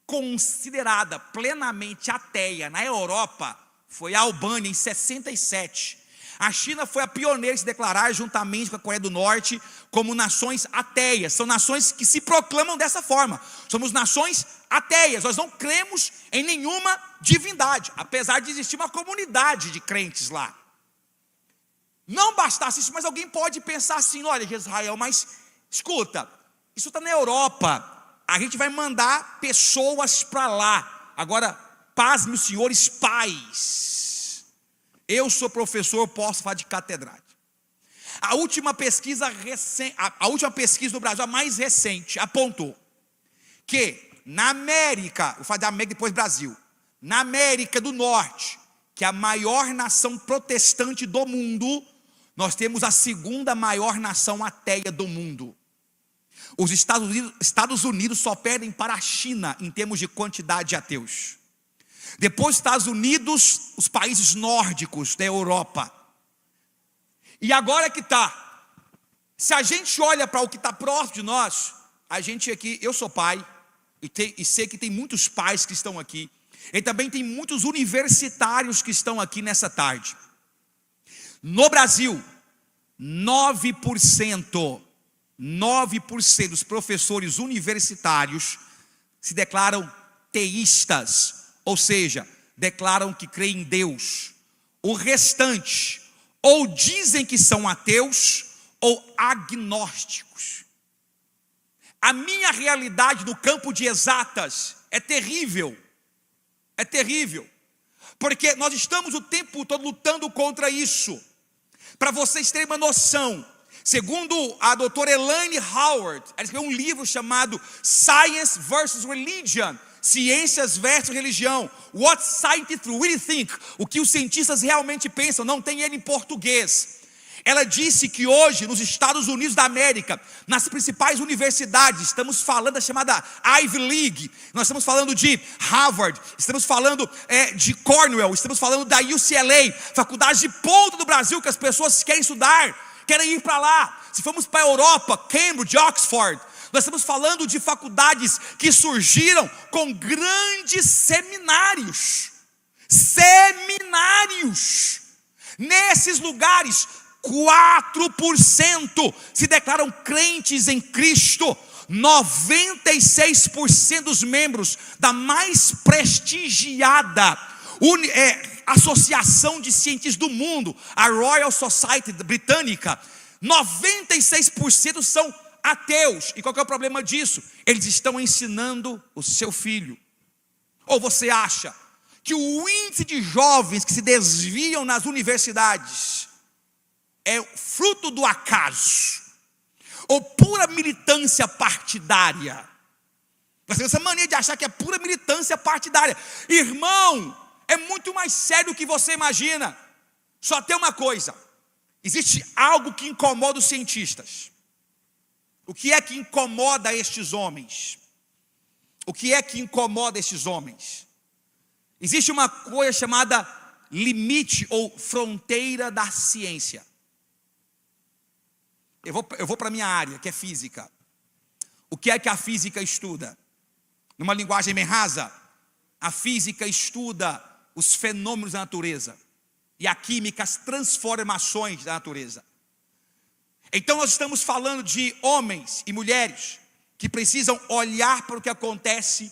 considerada plenamente ateia na Europa foi a Albânia, em 67. A China foi a pioneira em se declarar, juntamente com a Coreia do Norte, como nações ateias. São nações que se proclamam dessa forma. Somos nações ateias, nós não cremos em nenhuma divindade, apesar de existir uma comunidade de crentes lá. Não bastasse isso, mas alguém pode pensar assim: olha, Israel, mas escuta, isso está na Europa, a gente vai mandar pessoas para lá. Agora, pasme os senhores pais, eu sou professor, posso falar de catedrático. A última pesquisa do Brasil, a mais recente, apontou que na América, vou falar da América depois Brasil, na América do Norte, que é a maior nação protestante do mundo, nós temos a segunda maior nação ateia do mundo. Os Estados Unidos só perdem para a China em termos de quantidade de ateus. Depois dos Estados Unidos, os países nórdicos da Europa. E agora é que está. Se a gente olha para o que está próximo de nós, a gente aqui, eu sou pai, e sei que tem muitos pais que estão aqui, e também tem muitos universitários que estão aqui nessa tarde. No Brasil, 9% dos professores universitários se declaram teístas, ou seja, declaram que creem em Deus. O restante, ou dizem que são ateus, ou agnósticos. A minha realidade no campo de exatas é terrível. É terrível. Porque nós estamos o tempo todo lutando contra isso. Para vocês terem uma noção, segundo a doutora Elaine Howard, ela escreveu um livro chamado Science versus Religion, Ciências versus Religião. What scientists really think, o que os cientistas realmente pensam, não tem ele em português. Ela disse que hoje, nos Estados Unidos da América, nas principais universidades, estamos falando da chamada Ivy League, nós estamos falando de Harvard, estamos falando de Cornell, estamos falando da UCLA, faculdades de ponta do Brasil que as pessoas querem estudar, querem ir para lá. Se formos para a Europa, Cambridge, Oxford, nós estamos falando de faculdades que surgiram com grandes seminários. Nesses lugares, 4% se declaram crentes em Cristo. 96% dos membros da mais prestigiada associação de cientistas do mundo, a Royal Society britânica, 96% são ateus. E qual que é o problema disso? Eles estão ensinando o seu filho. Ou você acha que o índice de jovens que se desviam nas universidades é fruto do acaso, ou pura militância partidária? Nós temos essa mania de achar que é pura militância partidária. Irmão, é muito mais sério do que você imagina. Só tem uma coisa: existe algo que incomoda os cientistas. O que é que incomoda estes homens? O que é que incomoda estes homens? Existe uma coisa chamada limite ou fronteira da ciência. Eu vou para a minha área, que é física. O que é que a física estuda? Numa linguagem bem rasa, a física estuda os fenômenos da natureza, e a química as transformações da natureza. Então nós estamos falando de homens e mulheres que precisam olhar para o que acontece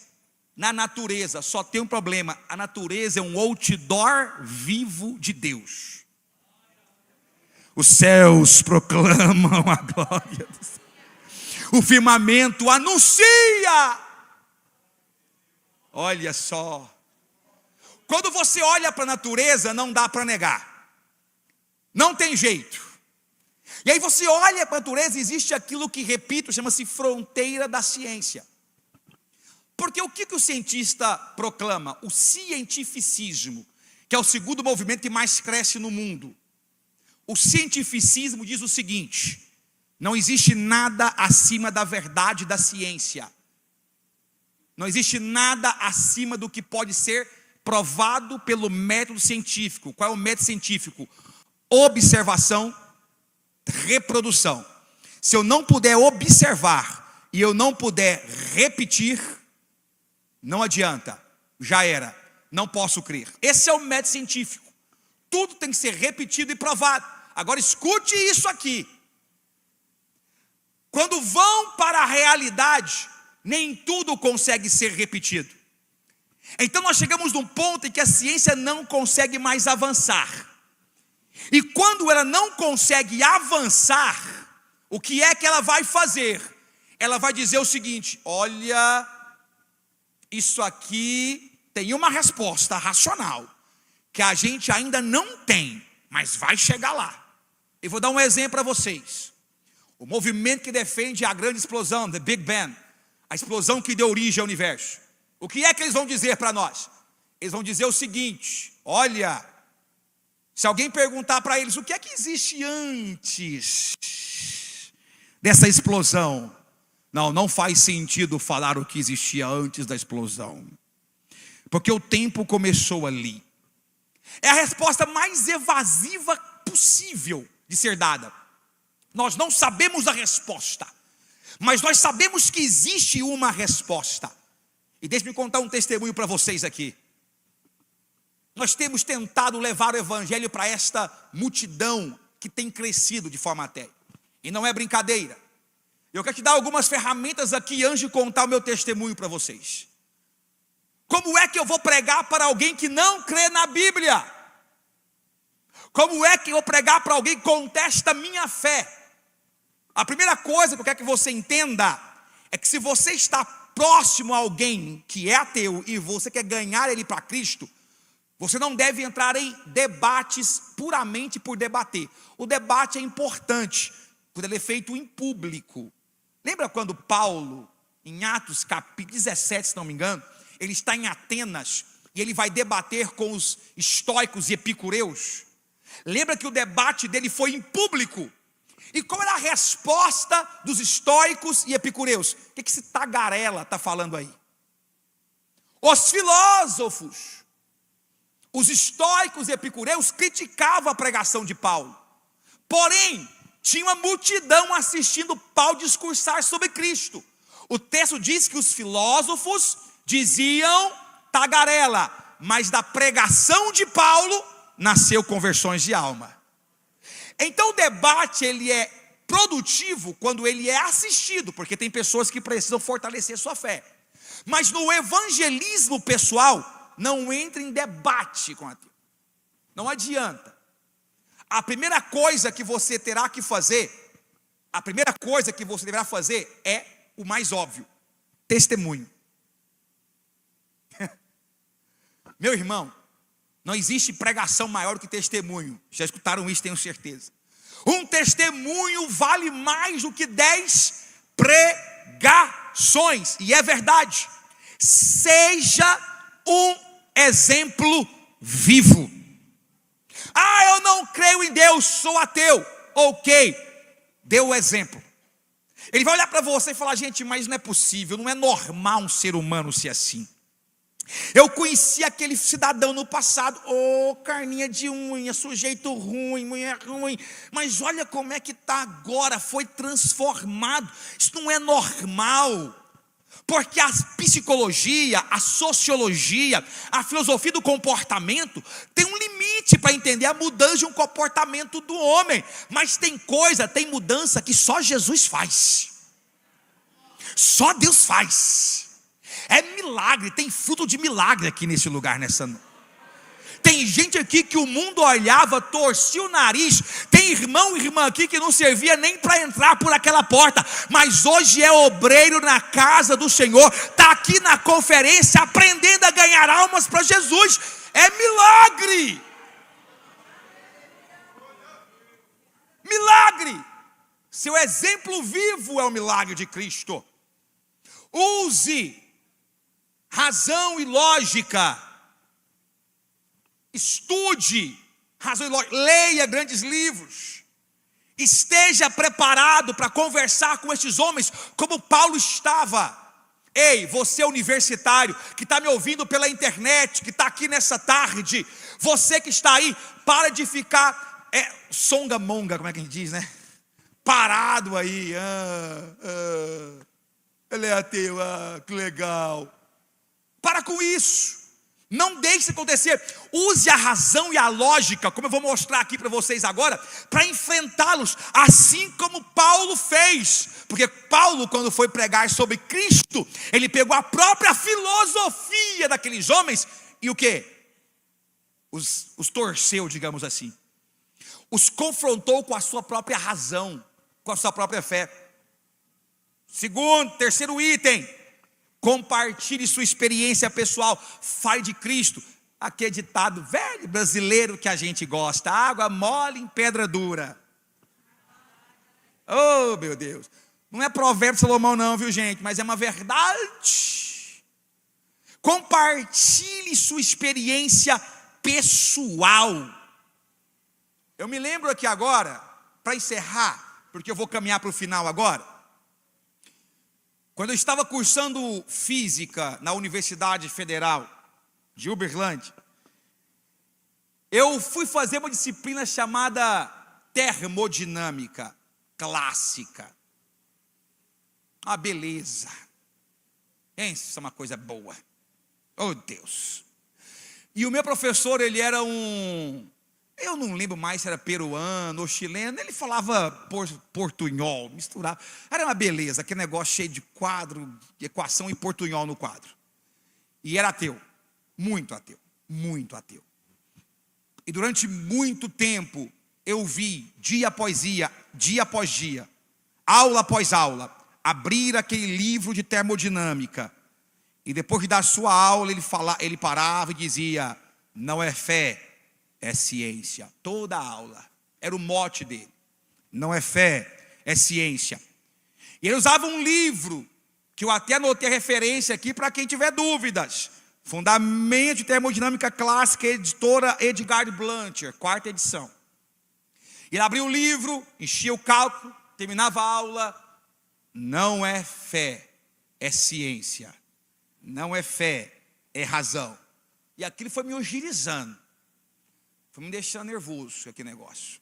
na natureza. Só tem um problema: a natureza é um outdoor vivo de Deus. Os céus proclamam a glória do céu. O firmamento anuncia. Olha só. Quando você olha para a natureza, não dá para negar. Não tem jeito. E aí você olha para a natureza, existe aquilo que, repito, chama-se fronteira da ciência. Porque o que o cientista proclama? O cientificismo, que é o segundo movimento que mais cresce no mundo. O cientificismo diz o seguinte: não existe nada acima da verdade da ciência. Não existe nada acima do que pode ser provado pelo método científico. Qual é o método científico? Observação, reprodução. Se eu não puder observar e eu não puder repetir, não adianta, já era, não posso crer. Esse é o método científico. Tudo tem que ser repetido e provado. Agora escute isso aqui. Quando vão para a realidade, nem tudo consegue ser repetido. Então nós chegamos num ponto em que a ciência não consegue mais avançar. E quando ela não consegue avançar, o que é que ela vai fazer? Ela vai dizer o seguinte: olha, isso aqui tem uma resposta racional que a gente ainda não tem, mas vai chegar lá. Eu vou dar um exemplo para vocês. O movimento que defende a grande explosão, the Big Bang, a explosão que deu origem ao universo. O que é que eles vão dizer para nós? Eles vão dizer o seguinte: olha, se alguém perguntar para eles o que é que existe antes dessa explosão, não faz sentido falar o que existia antes da explosão, porque o tempo começou ali. É a resposta mais evasiva possível. de ser dada. Nós não sabemos a resposta, mas nós sabemos que existe uma resposta. E deixe-me contar um testemunho para vocês aqui. Nós temos tentado levar o evangelho para esta multidão que tem crescido de forma até. E não é brincadeira. Eu quero te dar algumas ferramentas aqui antes de contar o meu testemunho para vocês. Como é que eu vou pregar para alguém que não crê na Bíblia? Como é que eu vou pregar para alguém que contesta a minha fé? A primeira coisa que eu quero que você entenda é que se você está próximo a alguém que é ateu e você quer ganhar ele para Cristo, você não deve entrar em debates puramente por debater. O debate é importante quando ele é feito em público. Lembra quando Paulo, em Atos capítulo 17, se não me engano, ele está em Atenas e ele vai debater com os estoicos e epicureus? Lembra que o debate dele foi em público? E qual era a resposta dos estoicos e epicureus? O que esse tagarela está falando aí? Os filósofos, os estoicos e epicureus criticavam a pregação de Paulo. Porém, tinha uma multidão assistindo Paulo discursar sobre Cristo. O texto diz que os filósofos diziam tagarela, mas da pregação de Paulo nasceu conversões de alma. Então o debate ele é produtivo quando ele é assistido, porque tem pessoas que precisam fortalecer sua fé. Mas no evangelismo pessoal, não entre em debate com ateu. Não adianta. A primeira coisa que você terá que fazer, a primeira coisa que você deverá fazer é o mais óbvio: testemunho. Meu irmão, não existe pregação maior do que testemunho. Já escutaram isso, tenho certeza. Um testemunho vale mais do que 10 pregações. E é verdade. Seja um exemplo vivo. Ah, eu não creio em Deus, sou ateu. Ok, dê o exemplo. Ele vai olhar para você e falar: gente, mas não é possível, não é normal um ser humano ser assim. Eu conheci aquele cidadão no passado, carninha de unha, sujeito ruim, mulher ruim, mas olha como é que está agora, foi transformado. Isso não é normal, porque a psicologia, a sociologia, a filosofia do comportamento tem um limite para entender a mudança de um comportamento do homem, mas tem mudança que só Jesus faz, só Deus faz. É milagre, tem fruto de milagre aqui nesse lugar, nessa noite. Tem gente aqui que o mundo olhava, torcia o nariz. Tem irmão e irmã aqui que não servia nem para entrar por aquela porta, mas hoje é obreiro na casa do Senhor, está aqui na conferência aprendendo a ganhar almas para Jesus. É milagre. Milagre. Seu exemplo vivo é o milagre de Cristo. Use razão e lógica. Estude razão e lógica. Leia grandes livros. Esteja preparado para conversar com estes homens como Paulo estava. Ei, você universitário que está me ouvindo pela internet, que está aqui nessa tarde, você que está aí, para de ficar songamonga, como é que a gente diz, né? Parado aí. Ele é ateu, que legal. Para com isso. Não deixe acontecer. Use a razão e a lógica, como eu vou mostrar aqui para vocês agora, para enfrentá-los, assim como Paulo fez. Porque Paulo, quando foi pregar sobre Cristo, ele pegou a própria filosofia daqueles homens e o quê? Os torceu, digamos assim. Os confrontou com a sua própria razão, com a sua própria fé. Terceiro item: compartilhe sua experiência pessoal. Fale de Cristo. Aqui é ditado velho brasileiro que a gente gosta: água mole em pedra dura. Oh, meu Deus. Não é provérbio de Salomão não, viu, gente? Mas é uma verdade. Compartilhe sua experiência pessoal. Eu me lembro aqui agora, para encerrar, porque eu vou caminhar para o final agora. Quando eu estava cursando física na Universidade Federal de Uberlândia, eu fui fazer uma disciplina chamada termodinâmica clássica. Ah, beleza. Isso é uma coisa boa. Oh, Deus. E o meu professor, ele era eu não lembro mais se era peruano ou chileno, ele falava portunhol, misturava. Era uma beleza, aquele negócio cheio de quadro, de equação e portunhol no quadro. E era ateu, muito ateu, muito ateu. E durante muito tempo, eu vi, dia após dia, aula após aula, abrir aquele livro de termodinâmica. E depois de dar sua aula, ele parava e dizia: não é fé, é ciência. Toda a aula, era o mote dele. Não é fé, é ciência. E ele usava um livro, que eu até anotei a referência aqui para quem tiver dúvidas. Fundamento de Termodinâmica Clássica, editora Edgar Blancher, 4ª edição. Ele abria o livro, enchia o cálculo, terminava a aula. Não é fé, é ciência. Não é fé, é razão. E aquilo foi me agilizando. Foi me deixando nervoso aquele negócio.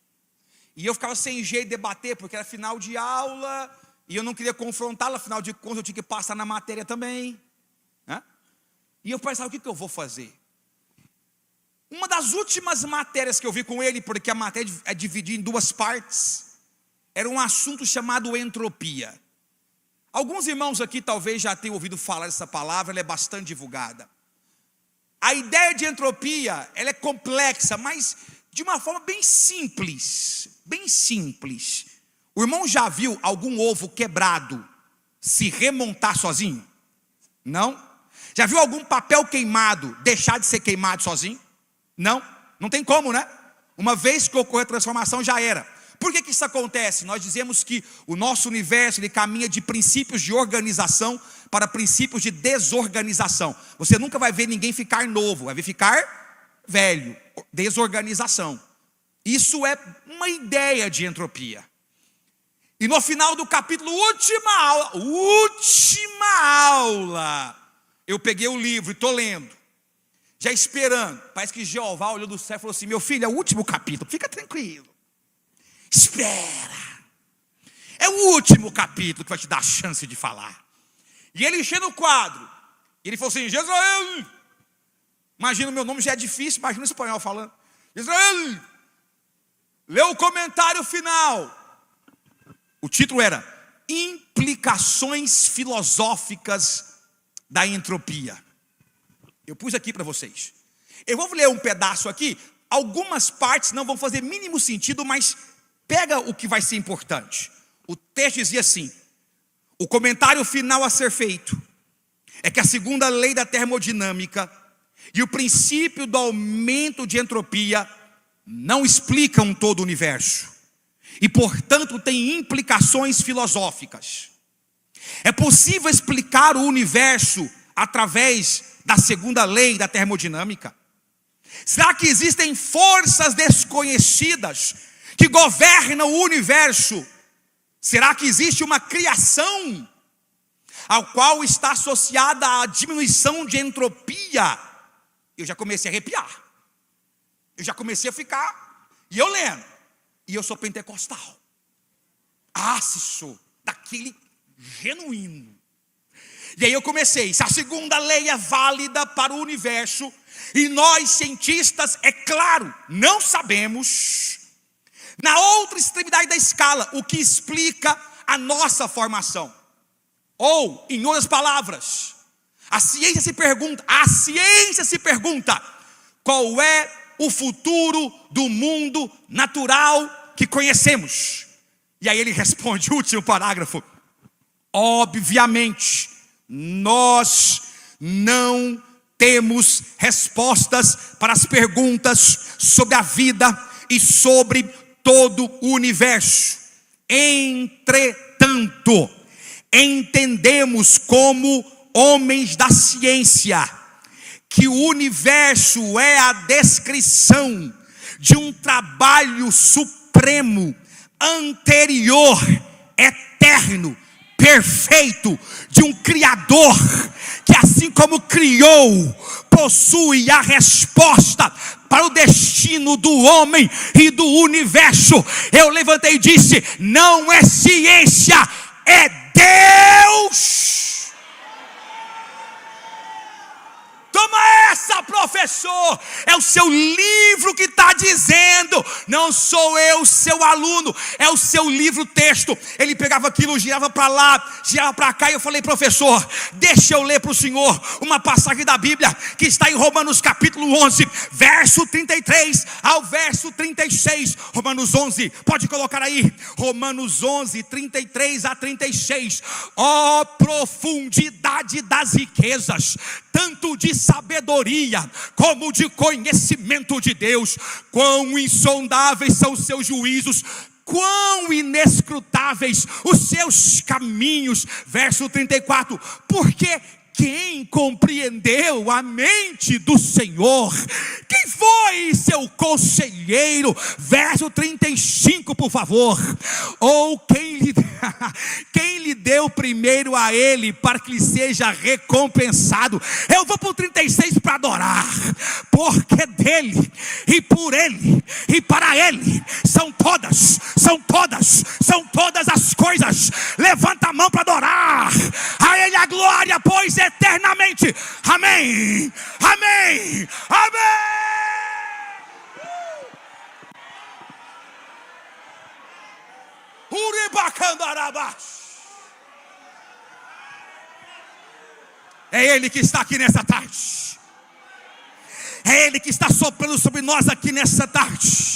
E eu ficava sem jeito de debater, porque era final de aula, e eu não queria confrontá-la, afinal de contas eu tinha que passar na matéria também, né? E eu pensava, o que eu vou fazer? Uma das últimas matérias que eu vi com ele, porque a matéria é dividida em 2 partes, era um assunto chamado entropia. Alguns irmãos aqui talvez já tenham ouvido falar dessa palavra, ela é bastante divulgada. A ideia de entropia, ela é complexa, mas de uma forma bem simples, bem simples. O irmão já viu algum ovo quebrado se remontar sozinho? Não? Já viu algum papel queimado deixar de ser queimado sozinho? Não? Não tem como, né? Uma vez que ocorre a transformação, já era. Por que isso acontece? Nós dizemos que o nosso universo, ele caminha de princípios de organização para princípios de desorganização. Você nunca vai ver ninguém ficar novo, vai ver ficar velho. Desorganização. Isso é uma ideia de entropia. E no final do capítulo, última aula, eu peguei o livro e estou lendo, já esperando. Parece que Jeová olhou do céu e falou assim: meu filho, é o último capítulo, fica tranquilo, espera, é o último capítulo que vai te dar a chance de falar. E ele enchendo o quadro, ele falou assim: Jezrael, imagina, o meu nome já é difícil, imagina o espanhol falando. Jezrael, lê o comentário final. O título era Implicações Filosóficas da Entropia. Eu pus aqui para vocês. Eu vou ler um pedaço aqui. Algumas partes não vão fazer mínimo sentido, mas pega o que vai ser importante. O texto dizia assim: o comentário final a ser feito é que a segunda lei da termodinâmica e o princípio do aumento de entropia não explicam todo o universo e, portanto, tem implicações filosóficas. É possível explicar o universo através da segunda lei da termodinâmica? Será que existem forças desconhecidas que governam o universo? Será que existe uma criação ao qual está associada a diminuição de entropia? Eu já comecei a arrepiar. Eu já comecei a ficar, e eu lendo, e eu sou pentecostal. Ah, se sou daquele genuíno. E aí eu comecei, se a segunda lei é válida para o universo, e nós cientistas, é claro, não sabemos, na outra extremidade da escala, o que explica a nossa formação. Ou, em outras palavras, a ciência se pergunta, qual é o futuro do mundo natural que conhecemos? E aí ele responde, último parágrafo: obviamente, nós não temos respostas para as perguntas sobre a vida e sobre todo o universo. Entretanto, entendemos como homens da ciência que o universo é a descrição de um trabalho supremo, anterior, eterno, perfeito, de um Criador, que assim como criou possui a resposta para o destino do homem e do universo. Eu levantei e disse: não é ciência, é Deus. Toma essa, professor. É o seu livro que está dizendo. Não sou eu, seu aluno. É o seu livro texto. Ele pegava aquilo, girava para lá, girava para cá. E eu falei: professor, deixa eu ler para o senhor uma passagem da Bíblia que está em Romanos capítulo 11, verso 33 ao verso 36. Romanos 11, pode colocar aí. Romanos 11, 33 a 36. Ó profundidade das riquezas, tanto de sabedoria como de conhecimento de Deus. Quão insondáveis são os seus juízos, quão inescrutáveis os seus caminhos. Verso 34, porque quem compreendeu a mente do Senhor? Quem foi seu conselheiro? Verso 35, por favor. Ou quem lhe deu primeiro a ele, para que lhe seja recompensado? Eu vou para o 36 para adorar, porque dele, e por ele, e para ele, são todas as coisas. Levanta a mão para adorar. A ele a glória, pois eternamente. Amém, amém, amém. É Ele que está aqui nessa tarde. É Ele que está soprando sobre nós aqui nessa tarde.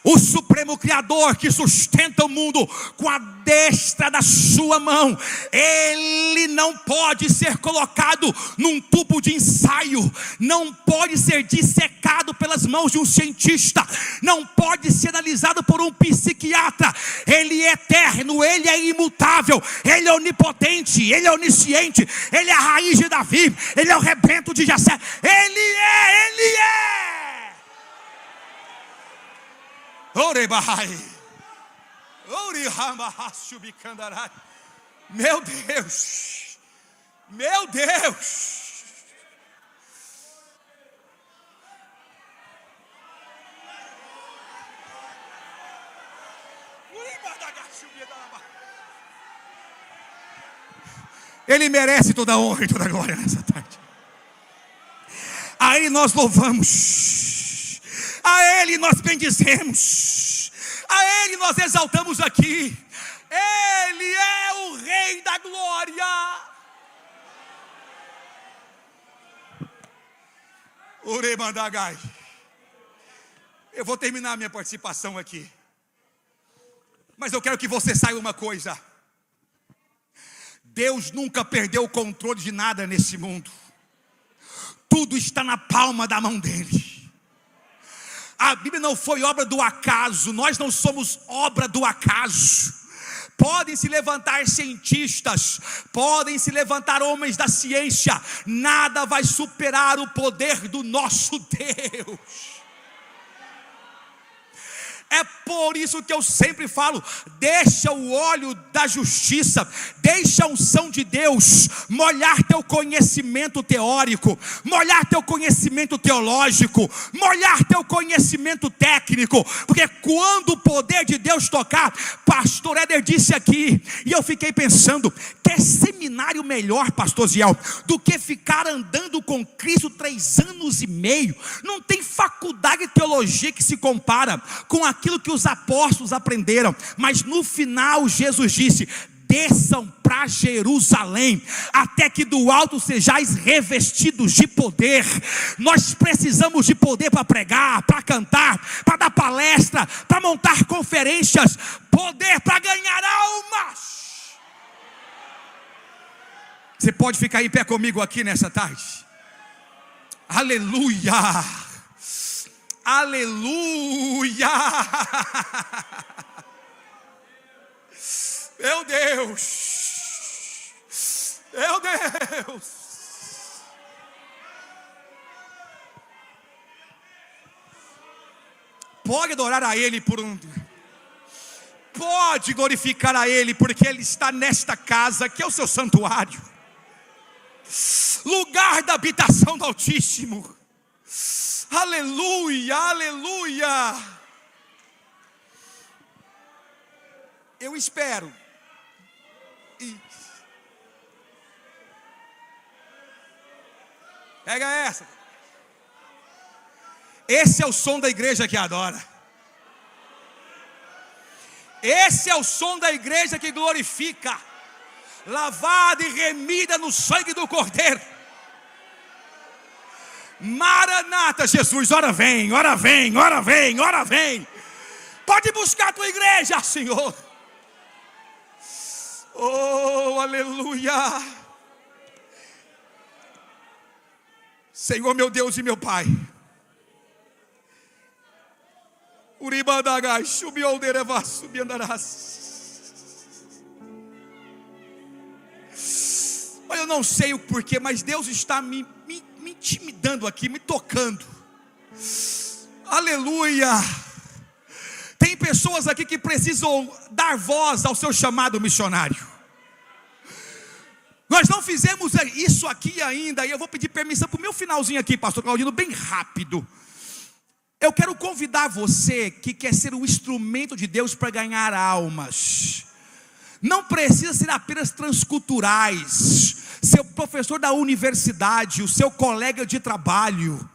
O supremo Criador que sustenta o mundo com a destra da sua mão. Ele não pode ser colocado num tubo de ensaio. Não pode ser dissecado pelas mãos de um cientista. Não pode ser analisado por um psiquiatra. Ele é eterno, Ele é imutável. Ele é onipotente, Ele é onisciente. Ele é a raiz de Davi. Ele é o rebento de Jessé. Ele é. Meu Deus, meu Deus. Ele merece toda a honra e toda a glória nessa tarde. A Ele nós louvamos, a Ele nós bendizemos, a Ele nós exaltamos aqui. Ele é o Rei da glória. Uremandagai. Eu vou terminar a minha participação aqui, mas eu quero que você saiba uma coisa: Deus nunca perdeu o controle de nada nesse mundo. Tudo está na palma da mão dele. A Bíblia não foi obra do acaso. Nós não somos obra do acaso. Podem se levantar cientistas, podem se levantar homens da ciência, nada vai superar o poder do nosso Deus. É por isso que eu sempre falo: deixa o óleo da justiça, deixa a unção de Deus molhar teu conhecimento teórico, molhar teu conhecimento teológico, molhar teu conhecimento técnico, porque quando o poder de Deus tocar, pastor Éder disse aqui, e eu fiquei pensando: quer seminário melhor, pastor Ziel, do que ficar andando com Cristo 3 anos e meio? Não tem faculdade de teologia que se compara com aquilo que os apóstolos aprenderam. Mas no final Jesus disse: desçam para Jerusalém, até que do alto sejais revestidos de poder. Nós precisamos de poder para pregar, para cantar, para dar palestra, para montar conferências, poder para ganhar almas. Você pode ficar em pé comigo aqui nessa tarde? Aleluia, aleluia. Meu Deus, meu Deus. Pode adorar a Ele pode glorificar a Ele, porque Ele está nesta casa, que é o seu santuário. lugar da habitação do Altíssimo. Aleluia, aleluia. Eu espero. Pega essa. Esse é o som da igreja que adora. Esse é o som da igreja que glorifica, lavada e remida no sangue do Cordeiro. Maranata, Jesus, ora vem, ora vem, ora vem, ora vem. Pode buscar a tua igreja, Senhor. Oh, aleluia. Senhor, meu Deus e meu Pai. Mas eu não sei o porquê, mas Deus está me intimidando aqui, me tocando. Aleluia. Tem pessoas aqui que precisam dar voz ao seu chamado missionário. Nós não fizemos isso aqui ainda, e eu vou pedir permissão para o meu finalzinho aqui, pastor Claudino, bem rápido. Eu quero convidar você que quer ser um instrumento de Deus para ganhar almas. Não precisa ser apenas transculturais, seu professor da universidade, o seu colega de trabalho.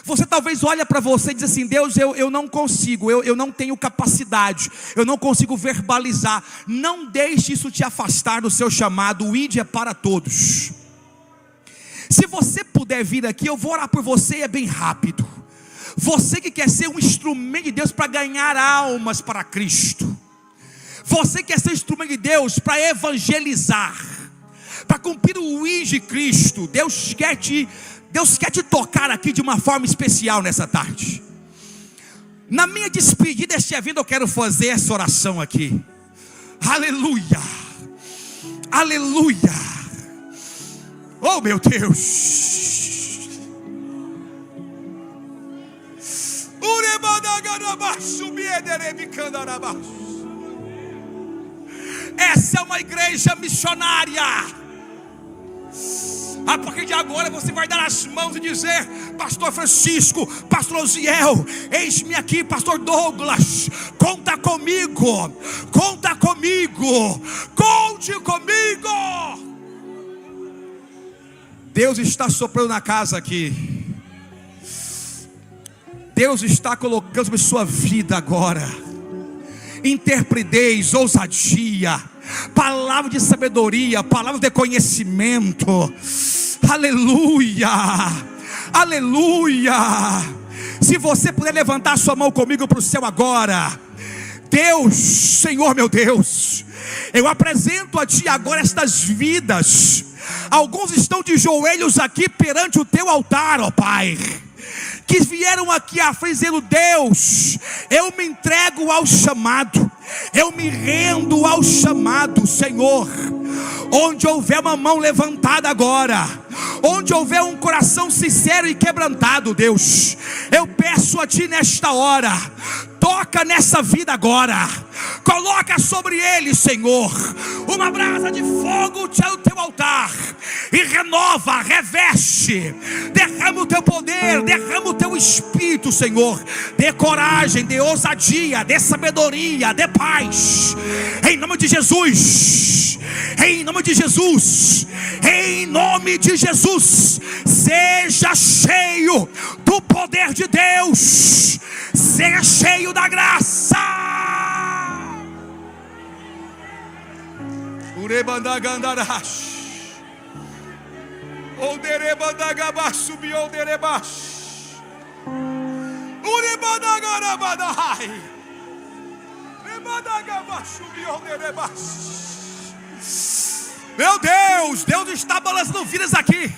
Você talvez olha para você e diz assim: Deus, eu não consigo, eu não tenho capacidade, eu não consigo verbalizar. Não deixe isso te afastar do seu chamado. O ID é para todos. Se você puder vir aqui, eu vou orar por você e é bem rápido. Você que quer ser um instrumento de Deus para ganhar almas para Cristo. Você quer ser instrumento de Deus para evangelizar, para cumprir o ID de Cristo. Deus quer te tocar aqui de uma forma especial nessa tarde. Na minha despedida deste evento eu quero fazer essa oração aqui. Aleluia, aleluia. Oh meu Deus. Essa é uma igreja missionária. A partir de agora você vai dar as mãos e dizer: Pastor Francisco, Pastor Osiel, eis-me aqui, Pastor Douglas, conta comigo, conta comigo, conte comigo. Deus está soprando na casa aqui. Deus está colocando sobre sua vida agora intrepidez, ousadia, palavra de sabedoria, palavra de conhecimento. Aleluia, aleluia. Se você puder levantar sua mão comigo para o céu agora. Deus, Senhor meu Deus, eu apresento a Ti agora estas vidas. Alguns estão de joelhos aqui perante o Teu altar, ó Pai, que vieram aqui à frente dizendo: Deus, eu me entrego ao chamado, eu me rendo ao chamado, Senhor. Onde houver uma mão levantada agora, onde houver um coração sincero e quebrantado, Deus, eu peço a Ti nesta hora, toca nessa vida agora, coloca sobre ele, Senhor, uma brasa de fogo no Teu altar, e renova, reveste, derrama o Teu poder, derrama o Teu Espírito, Senhor. Dê coragem, dê ousadia, dê sabedoria, dê paz, em nome de Jesus, em nome de Jesus, em nome de Jesus. Seja cheio do poder de Deus, seja cheio da graça. Urebandagandarash, Oderebandagabasu bioderebash, Urebandagarabadai, Rebandagabasu bioderebash. Meu Deus, Deus está balançando vidas aqui.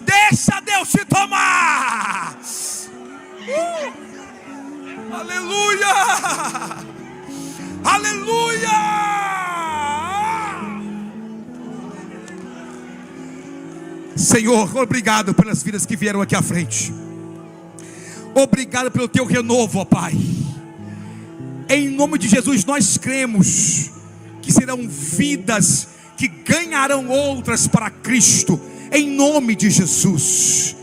Deixa Deus te tomar. Aleluia, aleluia. Senhor, obrigado pelas vidas que vieram aqui à frente. Obrigado pelo Teu renovo, ó Pai. Em nome de Jesus nós cremos que serão vidas que ganharão outras para Cristo, em nome de Jesus.